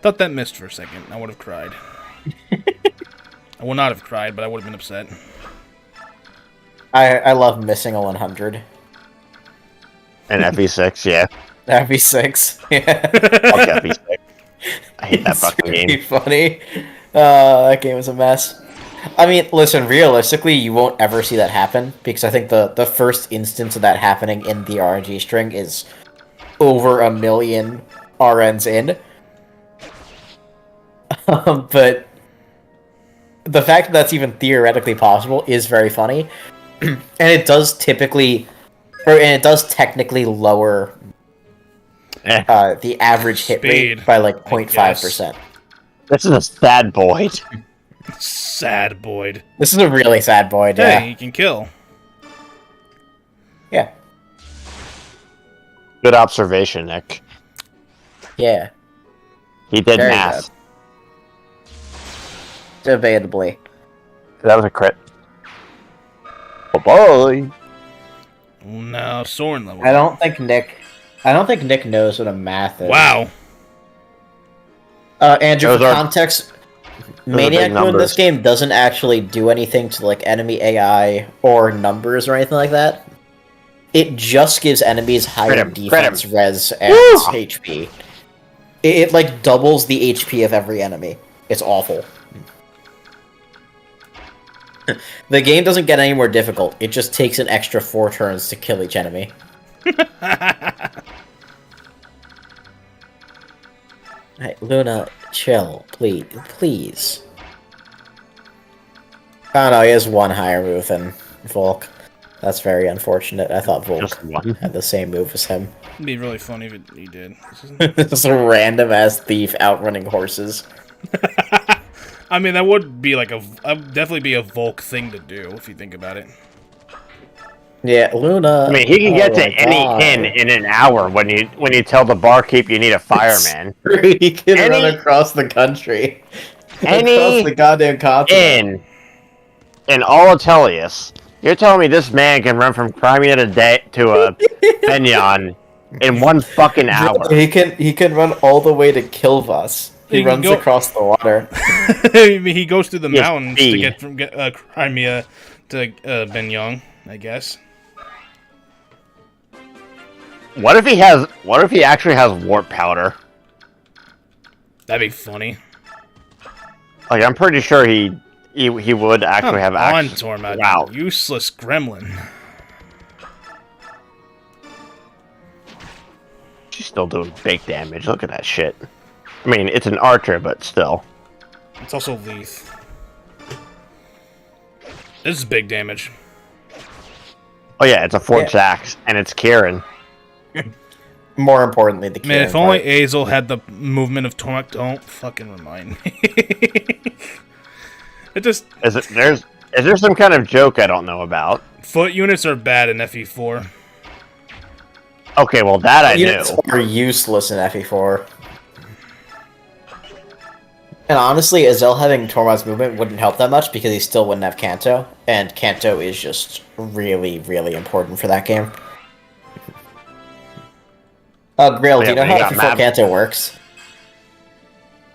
Thought that missed for a second. I would have cried. I would not have cried, but I would have been upset. I love missing a 100. And FE6, yeah. That'd be 6. Yeah. Fuck FE6. I hate that It's fucking really game. funny. That game was a mess. I mean, listen, realistically, you won't ever see that happen, because I think the first instance of that happening in the RNG string is over 1 million RNs in. But the fact that that's even theoretically possible is very funny. And it does technically lower the average hit Speed, rate by like I 0.5%. This is a sad boy. Sad Boyd. This is a really sad boy, yeah. Hey, you can kill. Yeah. Good observation, Nick. Yeah. He did Very math. Debatably. That was a crit. Oh boy. Oh, no, Soren level. I don't think Nick knows what a math is. Wow. Andrew, Those for are- context, are Maniac big Mode in this numbers. game doesn't actually do anything to like enemy AI or numbers or anything like that. It just gives enemies higher Crit him, defense, crit res, and Woo! HP. It like doubles the HP of every enemy. It's awful. The game doesn't get any more difficult. It just takes an extra 4 turns to kill each enemy. Hey, Luna, chill, please. Please. Oh no, he has 1 higher move than Volk. That's very unfortunate. I thought Volk Just 1. had the same move as him. It'd be really funny if he did. This a random ass thief outrunning horses. I mean, that would be like definitely be a Volk thing to do if you think about it. Yeah, Luna. I mean, he can get oh to my any God. inn in an hour when you tell the barkeep you need a fireman. He can Any- run across the country. Across the goddamn continent. in all of Tellius, you're telling me this man can run from Crimea to Benyon in 1 fucking hour? He can run all the way to Kilvas. He runs across the water. He goes through the mountains to get from Crimea to Benyang, I guess. What if he actually has warp powder? That'd be funny. Like, I'm pretty sure he would actually have access. Tormod, wow. Useless gremlin. She's still doing big damage. Look at that shit. I mean, it's an archer, but still. It's also Leith. This is big damage. Oh yeah, it's a Forged Axe, and it's Kieran. More importantly, the Kieran Man, if only Azel had the movement of Tormod, don't fucking remind me. It just... Is there some kind of joke I don't know about? Foot units are bad in FE4. Okay, well that I knew. Units are useless in FE4. And honestly, Azel having Tormod's movement wouldn't help that much because he still wouldn't have Kanto, and Kanto is just really, really important for that game. Grail, do you know how FE4 Kanto works?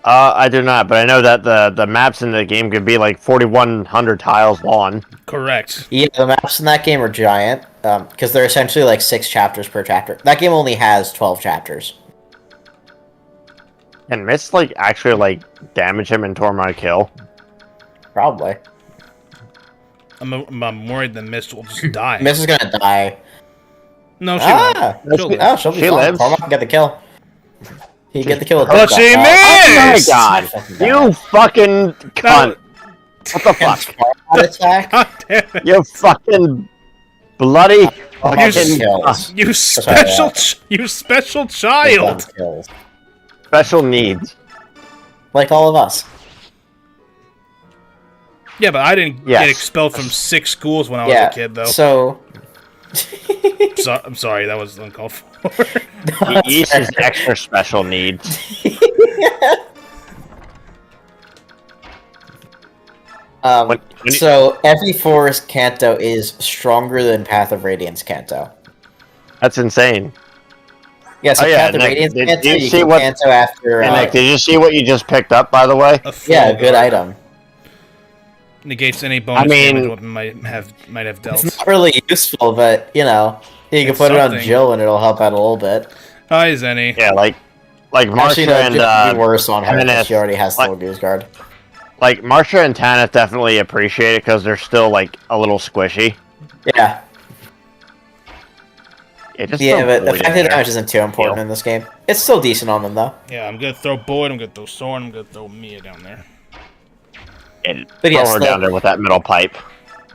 I do not, but I know that the maps in the game could be like 4,100 tiles long. Correct. Yeah, the maps in that game are giant, because they're essentially like 6 chapters per chapter. That game only has 12 chapters. Can Mist, like, actually, like, damage him and Tormod kill? Probably. I'm worried that Mist will just die. Mist is gonna die. No, she won't. She'll be fine. Tormod can get the kill. He get the kill with But she missed! Oh my god! You fucking cunt! What the fuck? Attack? God damn it. You fucking bloody You special child! special needs. Like all of us. Yeah, but I didn't get expelled from 6 schools when I was a kid, though. So... I'm sorry, that was uncalled for. East is extra special needs. So FE4's Kanto is stronger than Path of Radiance Kanto. That's insane. Yeah, so Path of Radiance Kanto, you can Kanto after... Nick, did you see what you just picked up, by the way? Yeah, good item. Negates any bonus damage what might have dealt. It's not really useful, but, you know, you can put it on Jill and it'll help out a little bit. Hi, Zenny. Yeah, like Marsha and worse on her because she already has the Goose Guard. Like, Marsha and Tanith definitely appreciate it because they're still, like, a little squishy. Yeah. But effective damage isn't too important in this game. It's still decent on them, though. Yeah, I'm gonna throw Boyd, I'm gonna throw Soren, I'm gonna throw Mia down there. But yeah, throw her down there with that middle pipe.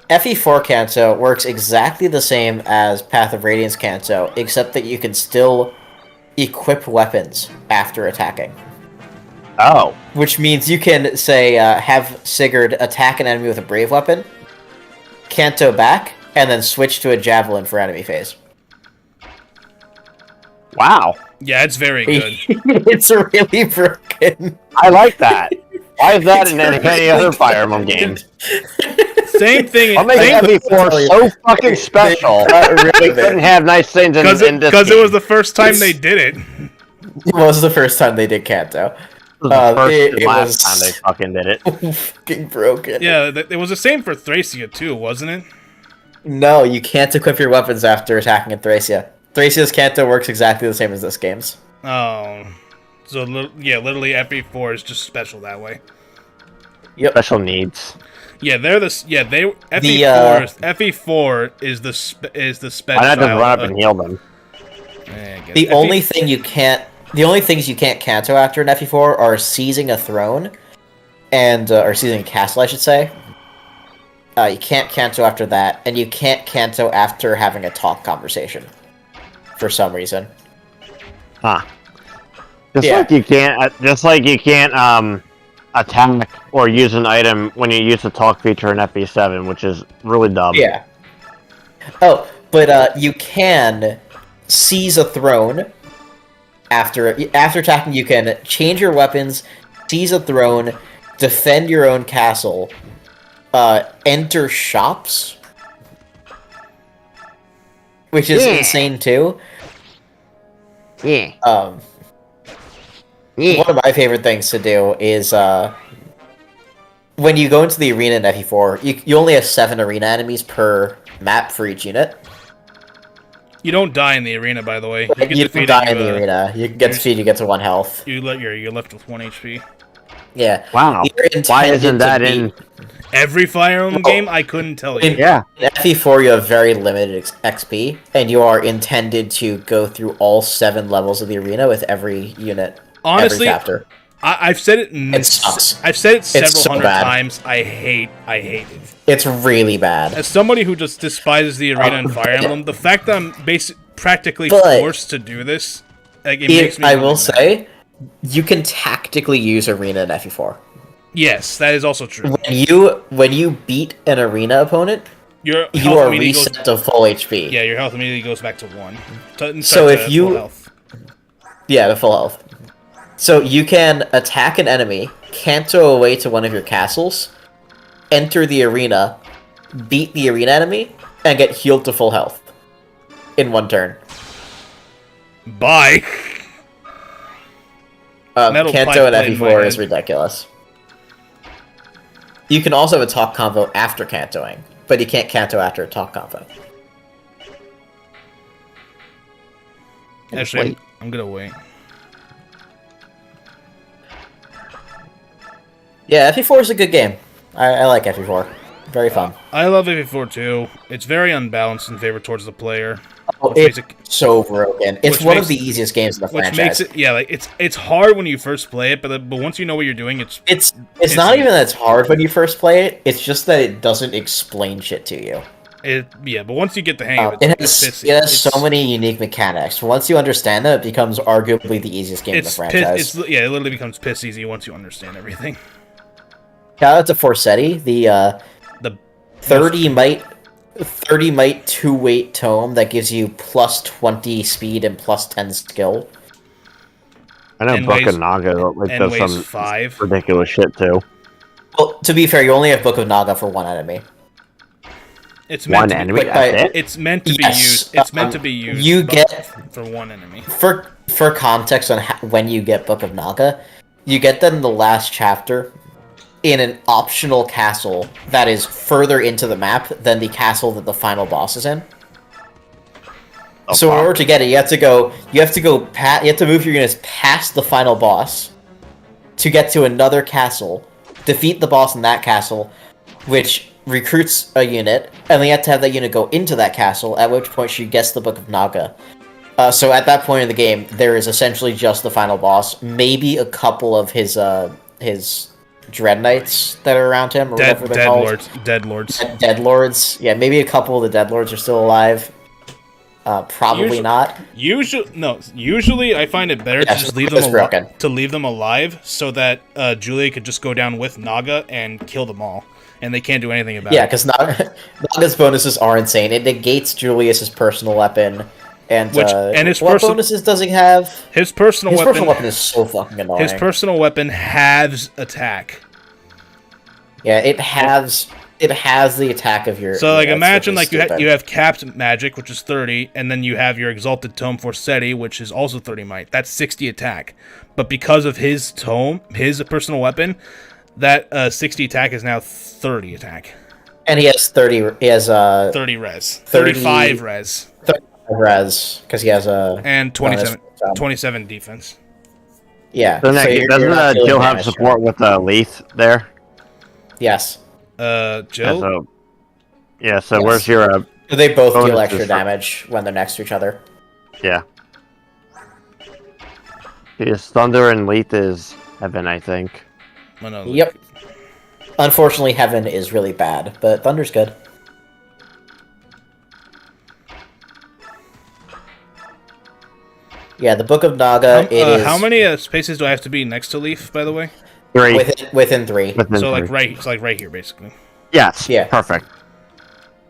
FE4 Kanto works exactly the same as Path of Radiance Kanto, except that you can still equip weapons after attacking. Oh. Which means you can, say, have Sigurd attack an enemy with a brave weapon, Kanto back, and then switch to a javelin for enemy phase. Wow. Yeah, it's very good. It's really broken. I like that. Why is that in any other Fire Emblem game? Same thing. I'll make FE4 so fucking special. They couldn't have nice things in this game. Because it was the first time they did it. It was the first time they did Kanto. It was the last time they fucking did it. Fucking broken. Yeah, it was the same for Thracia too, wasn't it? No, you can't equip your weapons after attacking at Thracia. Thracia's Kanto works exactly the same as this game's. Oh. So, yeah, literally FE4 is just special that way. Yep. Special needs. Yeah, FE4 is the special. Why not just run up and heal them? The only things you can't Kanto after in FE4 are seizing a throne, or seizing a castle, I should say. You can't Kanto after that, and you can't Kanto after having a talk conversation. For some reason. Huh. Just like you can't attack or use an item when you use the talk feature in FE7, which is really dumb. Yeah. Oh, but you can seize a throne after attacking. You can change your weapons, seize a throne, defend your own castle, enter shops, which is insane too. Yeah. One of my favorite things to do is when you go into the arena in FE4, you only have 7 arena enemies per map for each unit. You don't die in the arena, by the way. You don't die in the arena. You get defeated, you get to 1 health. You're left with 1 HP. Yeah. Wow. Why isn't that in every Fire Emblem game? I couldn't tell you. In FE4, you have very limited XP, and you are intended to go through all 7 levels of the arena with every unit. Honestly, every chapter. I've said it. It sucks. I've said it several hundred bad. times. I hate it. It's really bad. As somebody who just despises the arena in Fire Emblem, the fact that I'm practically But forced to do this, like, it makes me. I will say, you can tactically use arena in FE4. Yes, that is also true. When you beat an arena opponent, you are reset to full HP. Yeah, your health immediately goes back to 1. So if you... Full health. Yeah, to full health. So you can attack an enemy, canto away to one of your castles, enter the arena, beat the arena enemy, and get healed to full health in 1 turn. Bye! Canto in FE4 is ridiculous. You can also have a talk combo after cantoing, but you can't canto after a talk combo. Actually, I'm gonna wait. Yeah, FE4 is a good game. I like FE4. Very fun. I love FE4 too. It's very unbalanced in favor towards the player. Oh, it's so broken. It's one of the easiest games in the franchise. Makes it, yeah, like it's hard when you first play it, but once you know what you're doing, it's not even that it's hard when you first play it. It's just that it doesn't explain shit to you. But once you get the hang of it, it has so many unique mechanics. Once you understand that, it becomes arguably the easiest game in the franchise. It literally becomes piss easy once you understand everything. Shout out to Forsetti, the 30 might 2-weight tome that gives you plus 20 speed and plus 10 skill. I know Book of Naga does some 5. ridiculous shit too. Well, to be fair, you only have Book of Naga for 1 enemy. It's meant It's meant to be used. It's meant to be used. You get for 1 enemy. For context on when you get Book of Naga, you get them in the last chapter in an optional castle that is further into the map than the castle that the final boss is in. So in order to get it, you have to move your units past the final boss to get to another castle, defeat the boss in that castle, which recruits a unit, and then you have to have that unit go into that castle, at which point she gets the Book of Naga. So at that point in the game, there is essentially just the final boss, maybe a couple of his Dread Knights that are around him, or whatever they're called. Dead Lords. Dead Lords. Yeah, maybe a couple of the Dead Lords are still alive. Probably not. Usually I find it better to just leave them alive, so that Julia could just go down with Naga and kill them all, and they can't do anything about it. Yeah, because Naga's bonuses are insane. It negates Julius's personal weapon. And what bonuses does he have? His personal weapon is so fucking annoying. His personal weapon halves attack. Yeah, it has the attack of your. So imagine you have capped magic, which is 30, and then you have your exalted tome Forsetti, which is also 30 might. That's 60 attack. But because of his tome, his personal weapon, that 60 attack is now 30 attack. And he has 30. He has 30 res, 35 res. Res, because he has and 27 defense. Yeah. Doesn't Jill have support with Leith there? Yes. Jill? Yes. Where's your... They both deal extra damage when they're next to each other. Yeah. His Thunder and Leith is Heaven, I think. Yep. Unfortunately, Heaven is really bad, but Thunder's good. Yeah, the Book of Naga. How many spaces do I have to be next to Leaf, by the way? 3. Within 3. Right here, basically. Yes. Yeah. Perfect.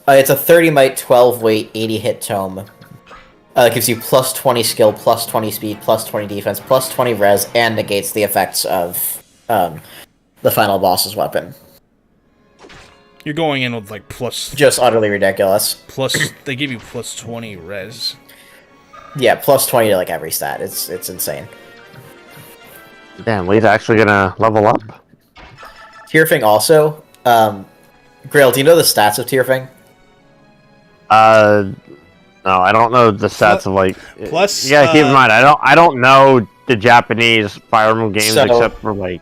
It's a 30 might, 12 weight, 80 hit tome. It gives you plus 20 skill, plus 20 speed, plus 20 defense, plus 20 res, and negates the effects of the final boss's weapon. You're going in with like plus. Just utterly ridiculous. They give you plus 20 res. Yeah, plus 20 to like every stat. It's insane. Damn, Lee's actually gonna level up? Tearfing also. Grail, do you know the stats of Tearfing? No, I don't know the stats of like. Plus, you gotta keep in mind, I don't know the Japanese Fire Emblem games except for like.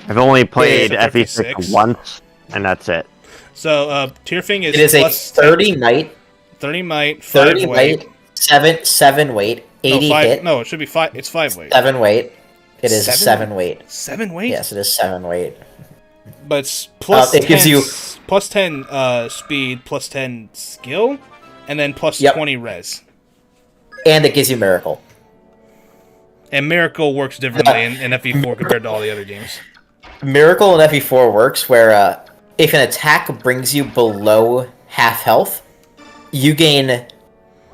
I've only played FE6 once, and that's it. So, Tearfing is. It is a 30 might. 30 might, 5 weight. 7 weight, 80 hit. No, it should be 5. It's 5 weight. 7 weight. It is 7 weight. 7 weight? Yes, it is 7 weight. But it's plus it 10, gives you plus 10 speed, plus 10 skill, and then plus 20 res. And it gives you Miracle. And Miracle works differently in FE4 compared to all the other games. Miracle in FE4 works where if an attack brings you below half health, you gain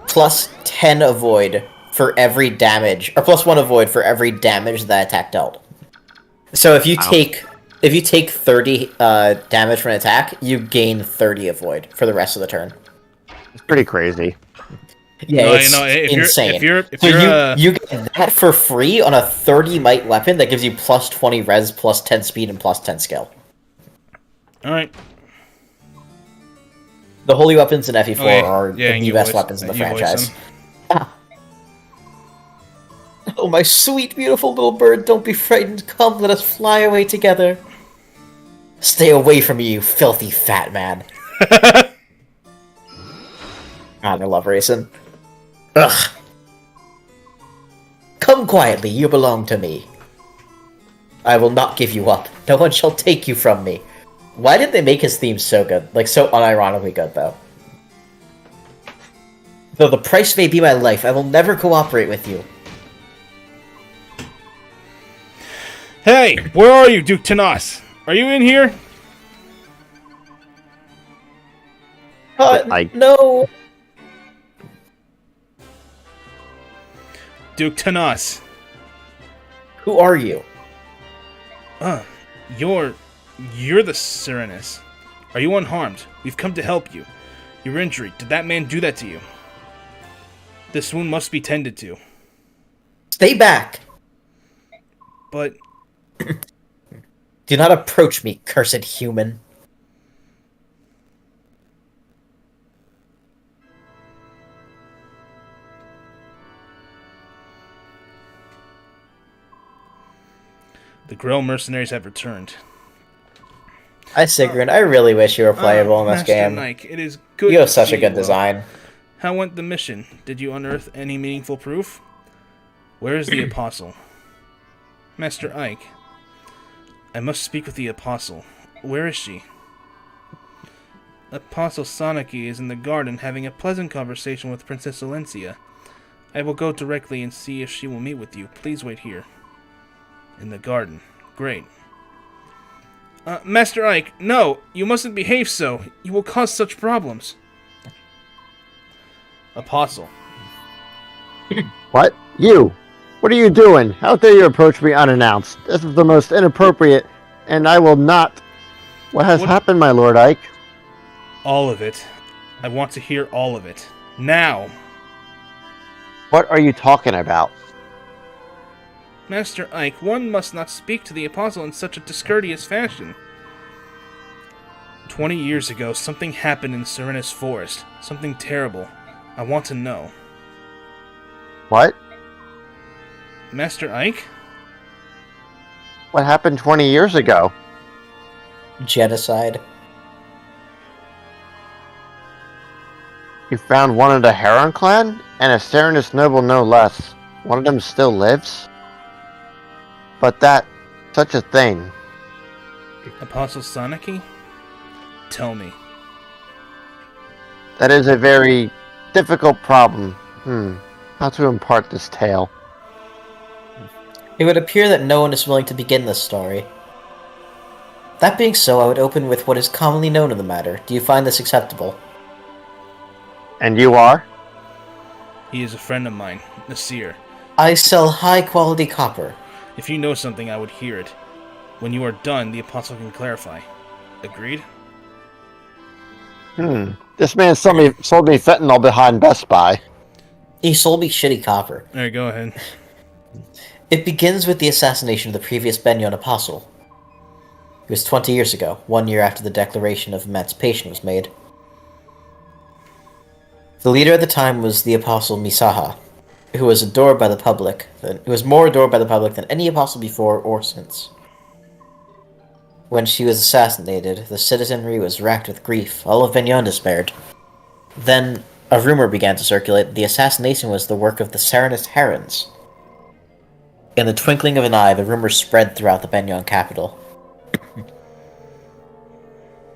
plus 10 avoid for every damage, or plus 1 avoid for every damage that attack dealt. So if you take 30 damage from an attack, you gain 30 avoid for the rest of the turn. It's pretty crazy. Yeah, it's insane. You get that for free on a 30 might weapon that gives you plus 20 res, plus 10 speed, and plus 10 skill. Alright. The holy weapons in FE4 are the best weapons in the franchise. Oh, my sweet, beautiful little bird, don't be frightened. Come, let us fly away together. Stay away from me, you filthy fat man. I love racing. Ugh. Come quietly, you belong to me. I will not give you up. No one shall take you from me. Why did they make his theme so good? Like, so unironically good, though. Though the price may be my life, I will never cooperate with you. Hey, where are you, Duke Tanas? Are you in here? No. Duke Tanas. Who are you? You're the Serenus. Are you unharmed? We've come to help you. Your injury, did that man do that to you? This wound must be tended to. Stay back! But... Do not approach me, cursed human. The Greil mercenaries have returned. Hi, Sigrun. I really wish you were playable in this game. Nike, it is good. You have such a good design. How went the mission? Did you unearth any meaningful proof? Where is the Apostle? Master Ike. I must speak with the Apostle. Where is she? Apostle Soniki is in the garden having a pleasant conversation with Princess Valencia. I will go directly and see if she will meet with you. Please wait here. In the garden. Great. Master Ike, no! You mustn't behave so! You will cause such problems! Apostle. What? You? What are you doing? How dare you approach me unannounced? This is the most inappropriate, and I will not... What has happened, my Lord Ike? All of it. I want to hear all of it. Now! What are you talking about? Master Ike, one must not speak to the Apostle in such a discourteous fashion. 20 years ago, something happened in Serenus Forest. Something terrible. I want to know. What? Master Ike? What happened 20 years ago? Genocide. You found one of the Heron clan? And a Serenus noble no less. One of them still lives? But such a thing. Apostle Soniki? Tell me. That is a very difficult problem. How to impart this tale? It would appear that no one is willing to begin this story. That being so, I would open with what is commonly known in the matter. Do you find this acceptable? And you are? He is a friend of mine, Nasir. I sell high-quality copper. If you know something, I would hear it. When you are done, the Apostle can clarify. Agreed? This man sold me fentanyl behind Best Buy. He sold me shitty copper. Alright, go ahead. It begins with the assassination of the previous Benyon apostle. It was 20 years ago, 1 year after the Declaration of Emancipation was made. The leader at the time was the apostle Misaha, who was more adored by the public than any apostle before or since. When she was assassinated, the citizenry was racked with grief. All of Benyon despaired. Then, a rumor began to circulate that the assassination was the work of the Serenist Herons. In the twinkling of an eye, the rumor spread throughout the Benyon capital.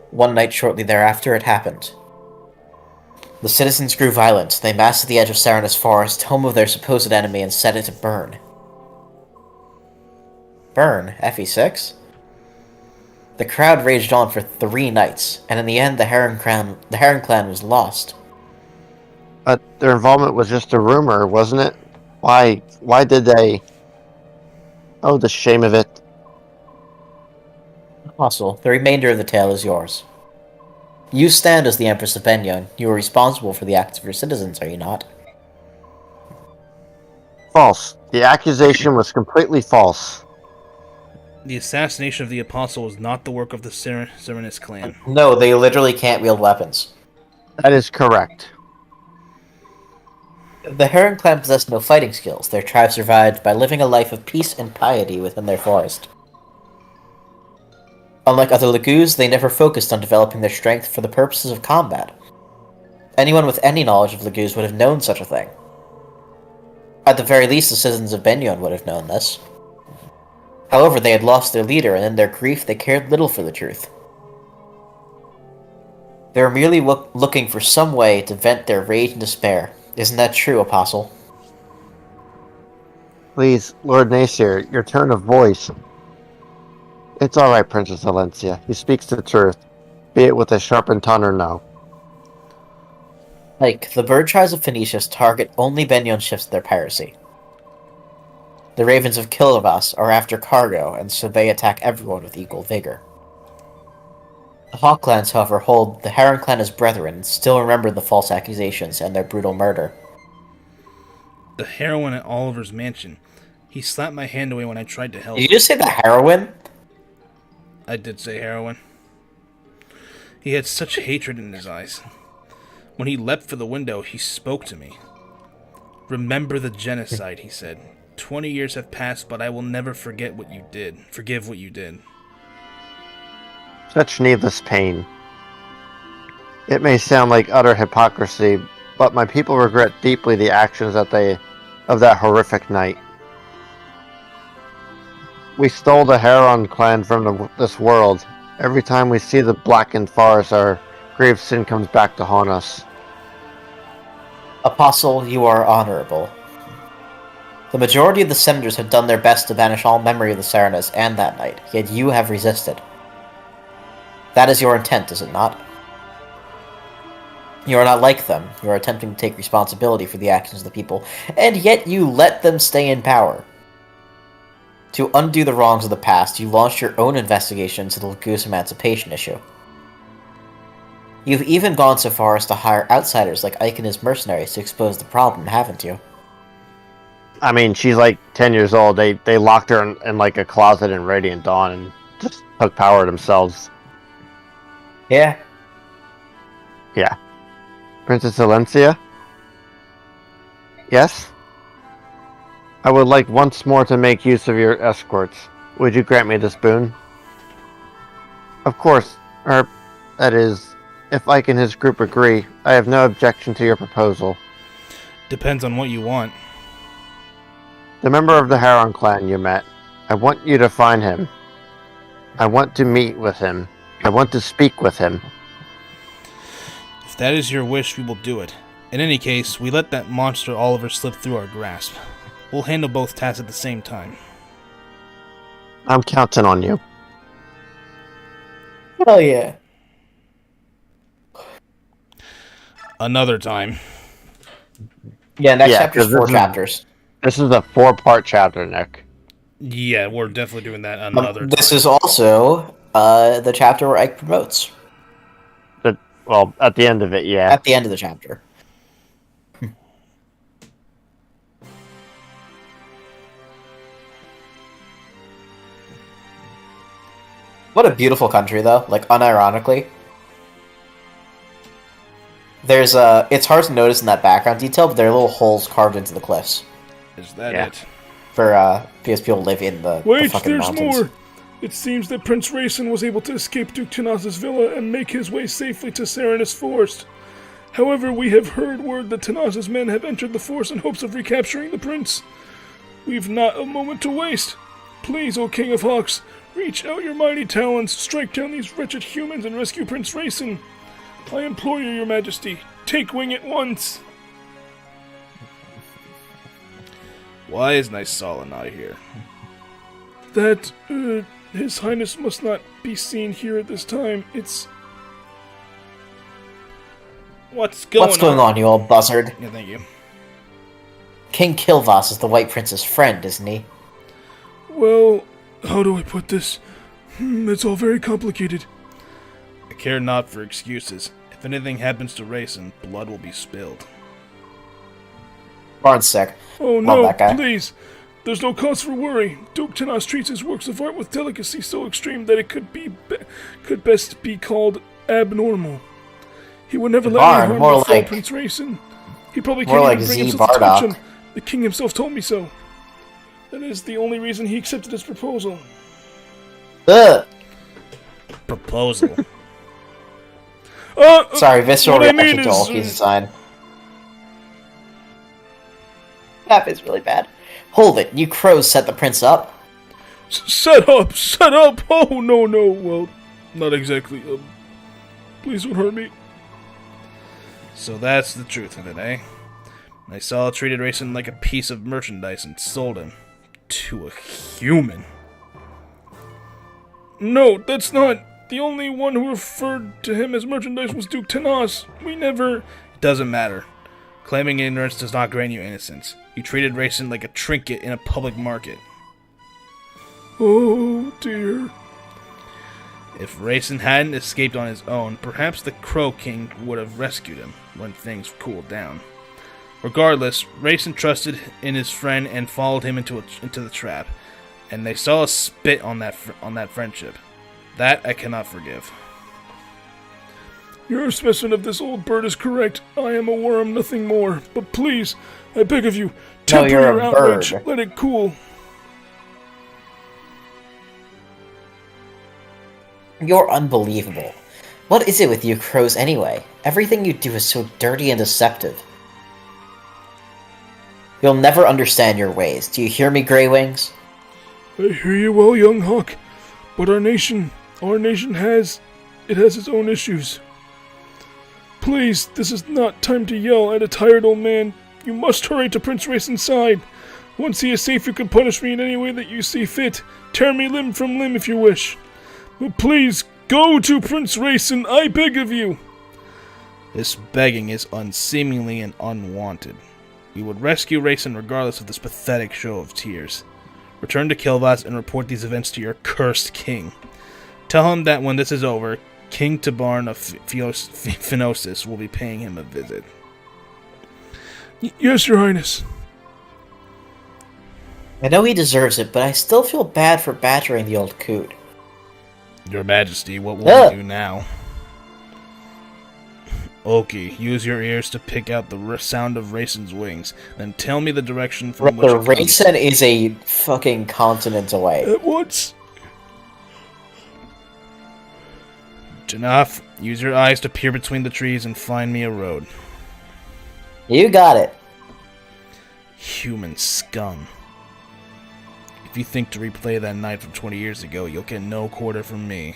One night shortly thereafter, it happened. The citizens grew violent. They massed at the edge of Serenist Forest, home of their supposed enemy, and set it to burn. Burn? FE6? The crowd raged on for 3 nights, and in the end the Heron clan was lost. But their involvement was just a rumor, wasn't it? Why did they... Oh, the shame of it. Apostle, the remainder of the tale is yours. You stand as the Empress of Benyon. You are responsible for the acts of your citizens, are you not? False. The accusation was completely false. The assassination of the Apostle was not the work of the Serenist clan. No, they literally can't wield weapons. That is correct. The Heron clan possessed no fighting skills. Their tribe survived by living a life of peace and piety within their forest. Unlike other Lagoos, they never focused on developing their strength for the purposes of combat. Anyone with any knowledge of Lagoos would have known such a thing. At the very least, the citizens of Benyon would have known this. However, they had lost their leader, and in their grief they cared little for the truth. They were merely looking for some way to vent their rage and despair. Isn't that true, Apostle? Please, Lord Nasir, your tone of voice. It's alright, Princess Valencia. He speaks the truth, be it with a sharpened tongue or no. The bird tribes of Phoenicia target only Benyon ships with their piracy. The ravens of Kilravas are after cargo, and so they attack everyone with equal vigor. The Hawk clans, however, hold the Heron clan as brethren and still remember the false accusations and their brutal murder. The heroine at Oliver's mansion. He slapped my hand away when I tried to help. Did you just say the heroine? I did say heroine. He had such hatred in his eyes. When he leapt for the window, he spoke to me. Remember the genocide, he said. 20 years have passed, but I will never forgive what you did. Such needless pain. It may sound like utter hypocrisy, but my people regret deeply the actions of that horrific night. We stole the Heron clan from this world. Every time we see the blackened forest, our grave sin comes back to haunt us. Apostle, you are honorable. The majority of the senators have done their best to banish all memory of the Serenas and that night, yet you have resisted. That is your intent, is it not? You are not like them. You are attempting to take responsibility for the actions of the people, and yet you let them stay in power. To undo the wrongs of the past, you launched your own investigation into the Lagoos emancipation issue. You've even gone so far as to hire outsiders like Ike and his mercenaries to expose the problem, haven't you? I mean, she's like 10 years old. They locked her in like a closet in Radiant Dawn and just took power themselves. Yeah. Yeah. Princess Valencia? Yes? I would like once more to make use of your escorts. Would you grant me this boon? Of course. That is, if Ike and his group agree, I have no objection to your proposal. Depends on what you want. The member of the Heron clan you met. I want you to find him. I want to meet with him. I want to speak with him. If that is your wish, we will do it. In any case, we let that monster Oliver slip through our grasp. We'll handle both tasks at the same time. I'm counting on you. Hell yeah. Another time. Yeah, next chapter's 4 chapters. This is a 4-part chapter, Nick. Yeah, we're definitely doing that another This time. is also the chapter where Ike promotes. Well, at the end of it, yeah. At the end of the chapter. What a beautiful country, though. Like, unironically. There's it's hard to notice in that background detail, but there are little holes carved into the cliffs. Is that Yeah. it? Because people live in the Wait, fucking there's mountains. more! It seems that Prince Rayson was able to escape Duke Tanaz's villa and make his way safely to Serenus Forest. However, we have heard word that Tanaz's men have entered the forest in hopes of recapturing the prince. We've not a moment to waste. Please, O King of Hawks, reach out your mighty talons, strike down these wretched humans, and rescue Prince Rayson. I implore you, your majesty, take wing at once. Why is Nysala not here? That, His Highness must not be seen here at this time. It's... What's going on, you old buzzard? Yeah, thank you. King Kilvas is the White Prince's friend, isn't he? Well, how do I put this? It's all very complicated. I care not for excuses. If anything happens to Rayson, blood will be spilled. Barnes sick. Oh Love no, that guy. please. There's no cause for worry. Duke Tanaz treats his works of art with delicacy so extreme that it could best be called abnormal. He would never let Barn, any harm more befall like- Prince Rayson. He probably more can't like even bring Z himself to touch Bardock. him. The king himself told me so. That is the only reason he accepted his proposal. Ugh! Proposal. Sorry, visceral what I reaction mean to is, Ulfi's design. That is really bad. Hold it, you crows set the prince up. Set up! Set up! Oh, no, no. Well, not exactly. Please don't hurt me. So that's the truth of it, eh? Nysala treated Rayson like a piece of merchandise and sold him to a human. No, that's not. The only one who referred to him as merchandise was Duke Tanaz. We never... It doesn't matter. Claiming ignorance does not grant you innocence. You treated Rayson like a trinket in a public market. Oh, dear. If Rayson hadn't escaped on his own, perhaps the Crow King would have rescued him when things cooled down. Regardless, Rayson trusted in his friend and followed him into the trap, and they saw a spit on that friendship. That I cannot forgive. Your assessment of this old bird is correct. I am a worm, nothing more. But please, I beg of you, temper you're your a outrage. bird. Let it cool. You're unbelievable. What is it with you crows anyway? Everything you do is so dirty and deceptive. You'll never understand your ways. Do you hear me, Grey Wings? I hear you well, young hawk. But our nation has its own issues. Please, this is not time to yell at a tired old man. You must hurry to Prince Rayson's side. Once he is safe, you can punish me in any way that you see fit. Tear me limb from limb if you wish. But please, go to Prince Rayson, I beg of you. This begging is unseemly and unwanted. We would rescue Rayson regardless of this pathetic show of tears. Return to Kilvas and report these events to your cursed king. Tell him that when this is over, King Tabarn of Phenosis will be paying him a visit. Yes, your highness. I know he deserves it, but I still feel bad for badgering the old coot. Your Majesty, what will we do now? Oki, use your ears to pick out the sound of Rayson's wings, then tell me the direction from which it comes. Rayson is a fucking continent away. At once. Janaf, use your eyes to peer between the trees and find me a road. You got it. Human scum. If you think to replay that night from 20 years ago, you'll get no quarter from me.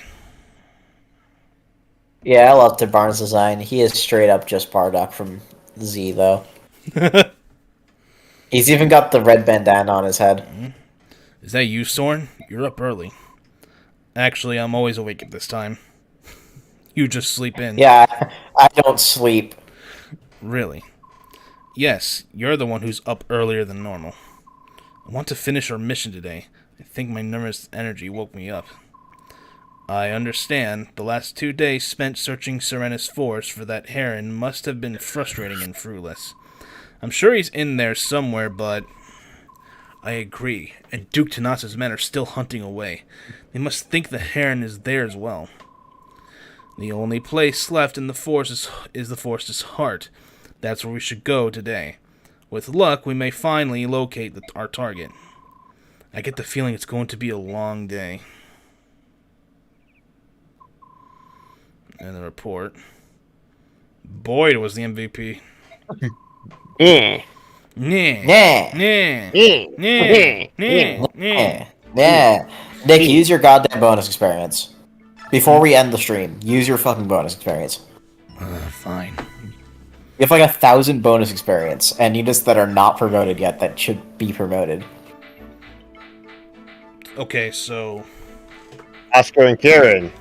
Yeah, I love Tabarn's design. He is straight up just Bardock from Z, though. He's even got the red bandana on his head. Is that you, Sorn? You're up early. Actually, I'm always awake at this time. You just sleep in. Yeah, I don't sleep. Really? Yes, you're the one who's up earlier than normal. I want to finish our mission today. I think my nervous energy woke me up. I understand. The last 2 days spent searching Serenus Forest for that heron must have been frustrating and fruitless. I'm sure he's in there somewhere, but... I agree, and Duke Tanas's men are still hunting away. They must think the heron is there as well. The only place left in the forest is the forest's heart. That's where we should go today. With luck, we may finally locate our target. I get the feeling it's going to be a long day. And the report. Boyd was the MVP. Yeah. Yeah. Yeah. Nick, use your goddamn bonus experience. Before we end the stream, use your fucking bonus experience. Fine. You have like 1,000 bonus experience, and units that are not promoted yet that should be promoted. Okay, so... Oscar and Kieran.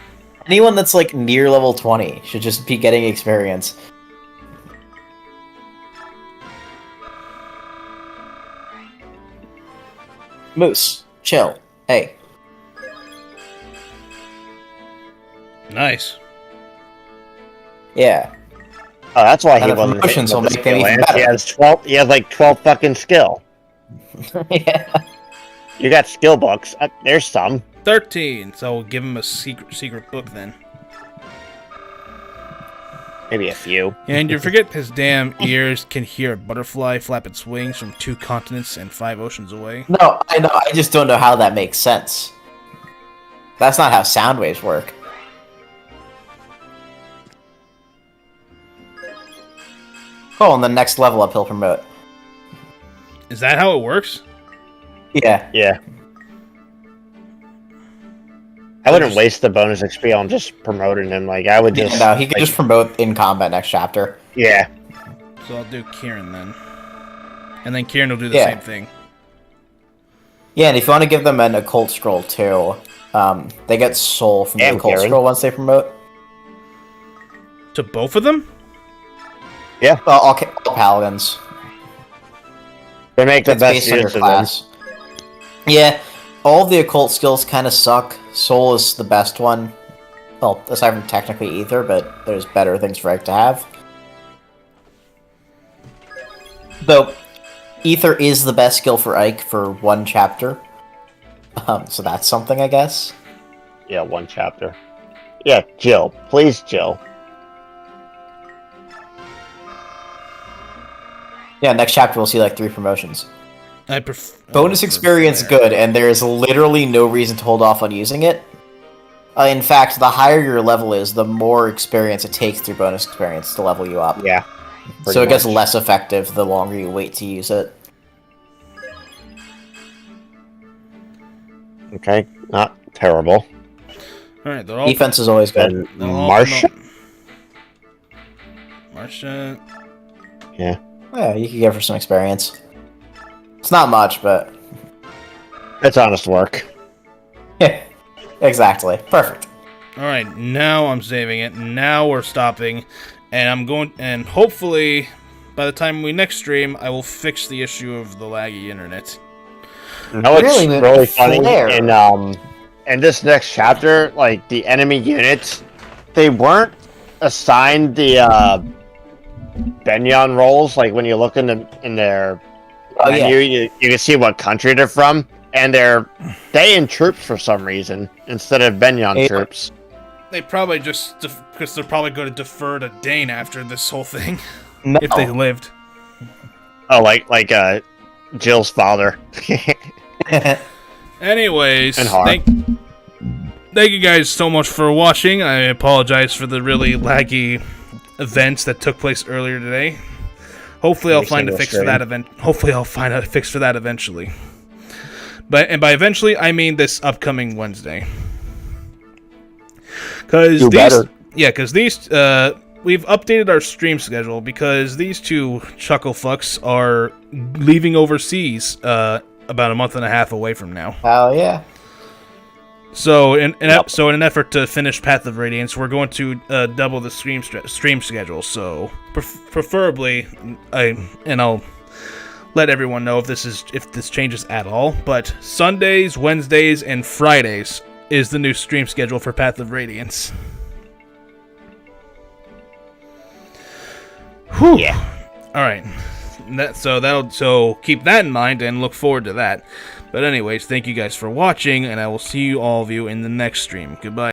Anyone that's like near level 20 should just be getting experience. Moose, chill. Hey. Nice. Yeah. Oh, that's why And he the wasn't promotions hitting will with the make them skill even lance. better. He has 12. He has like 12 fucking skill. Yeah. You got skill books. There's some. 13, so we'll give him a secret book then. Maybe a few. And you forget his damn ears can hear a butterfly flap its wings from 2 continents and 5 oceans away. No, I know. I just don't know how that makes sense. That's not how sound waves work. Oh, and the next level up he'll promote. Is that how it works? Yeah. Yeah. I wouldn't waste the bonus XP on just promoting him. Like, I would just... No, he could just promote in combat next chapter. Yeah. So I'll do Kieran then. And then Kieran will do the Yeah. same thing. Yeah, and if you want to give them an occult scroll too, they get soul from the And occult Kieran. scroll once they promote. To both of them? Yeah. Well, all paladins. They make the It's best based on your use of them. class. Yeah, all of the occult skills kind of suck. Soul is the best one. Well, aside from technically Ether, but there's better things for Ike to have. Though, Ether is the best skill for Ike for one chapter. So that's something, I guess. Yeah, one chapter. Yeah, Jill. Please, Jill. Yeah, next chapter we'll see like 3 promotions. I Bonus experience good, and there's literally no reason to hold off on using it. In fact, the higher your level is, the more experience it takes through bonus experience to level you up. Yeah. So it gets much. less effective the longer you wait to use it. Okay, not terrible. Alright, they're all... Defense is always good. And they'll all Marcia? promote. Marcia... Yeah. Yeah, you could give her some experience. It's not much, but... It's honest work. Yeah, exactly. Perfect. Alright, now I'm saving it. Now we're stopping. And I'm going... And hopefully, by the time we next stream, I will fix the issue of the laggy internet. No, it's Really, really funny. Flare. In this next chapter, like, the enemy units, they weren't assigned the, Benyon roles. Like, when you look in their menu, you can see what country they're from, and they're Dayan troops for some reason, instead of Benyon troops. They probably just... Because they're probably going to defer to Dane after this whole thing. No. If they lived. Oh, like Jill's father. Anyways, And Har. thank you guys so much for watching. I apologize for the really laggy events that took place earlier today. Hopefully I'll find a fix for that event. Hopefully I'll find a fix for that eventually. And by eventually I mean this upcoming Wednesday. Because these we've updated our stream schedule because these two chuckle fucks are leaving overseas about a month and a half away from now. Hell yeah. So in an effort to finish Path of Radiance, we're going to double the stream schedule. So preferably, I'll let everyone know if this changes at all. But Sundays, Wednesdays, and Fridays is the new stream schedule for Path of Radiance. Whew. Yeah. All right. So keep that in mind and look forward to that. But anyways, thank you guys for watching, and I will see you all of you in the next stream. Goodbye.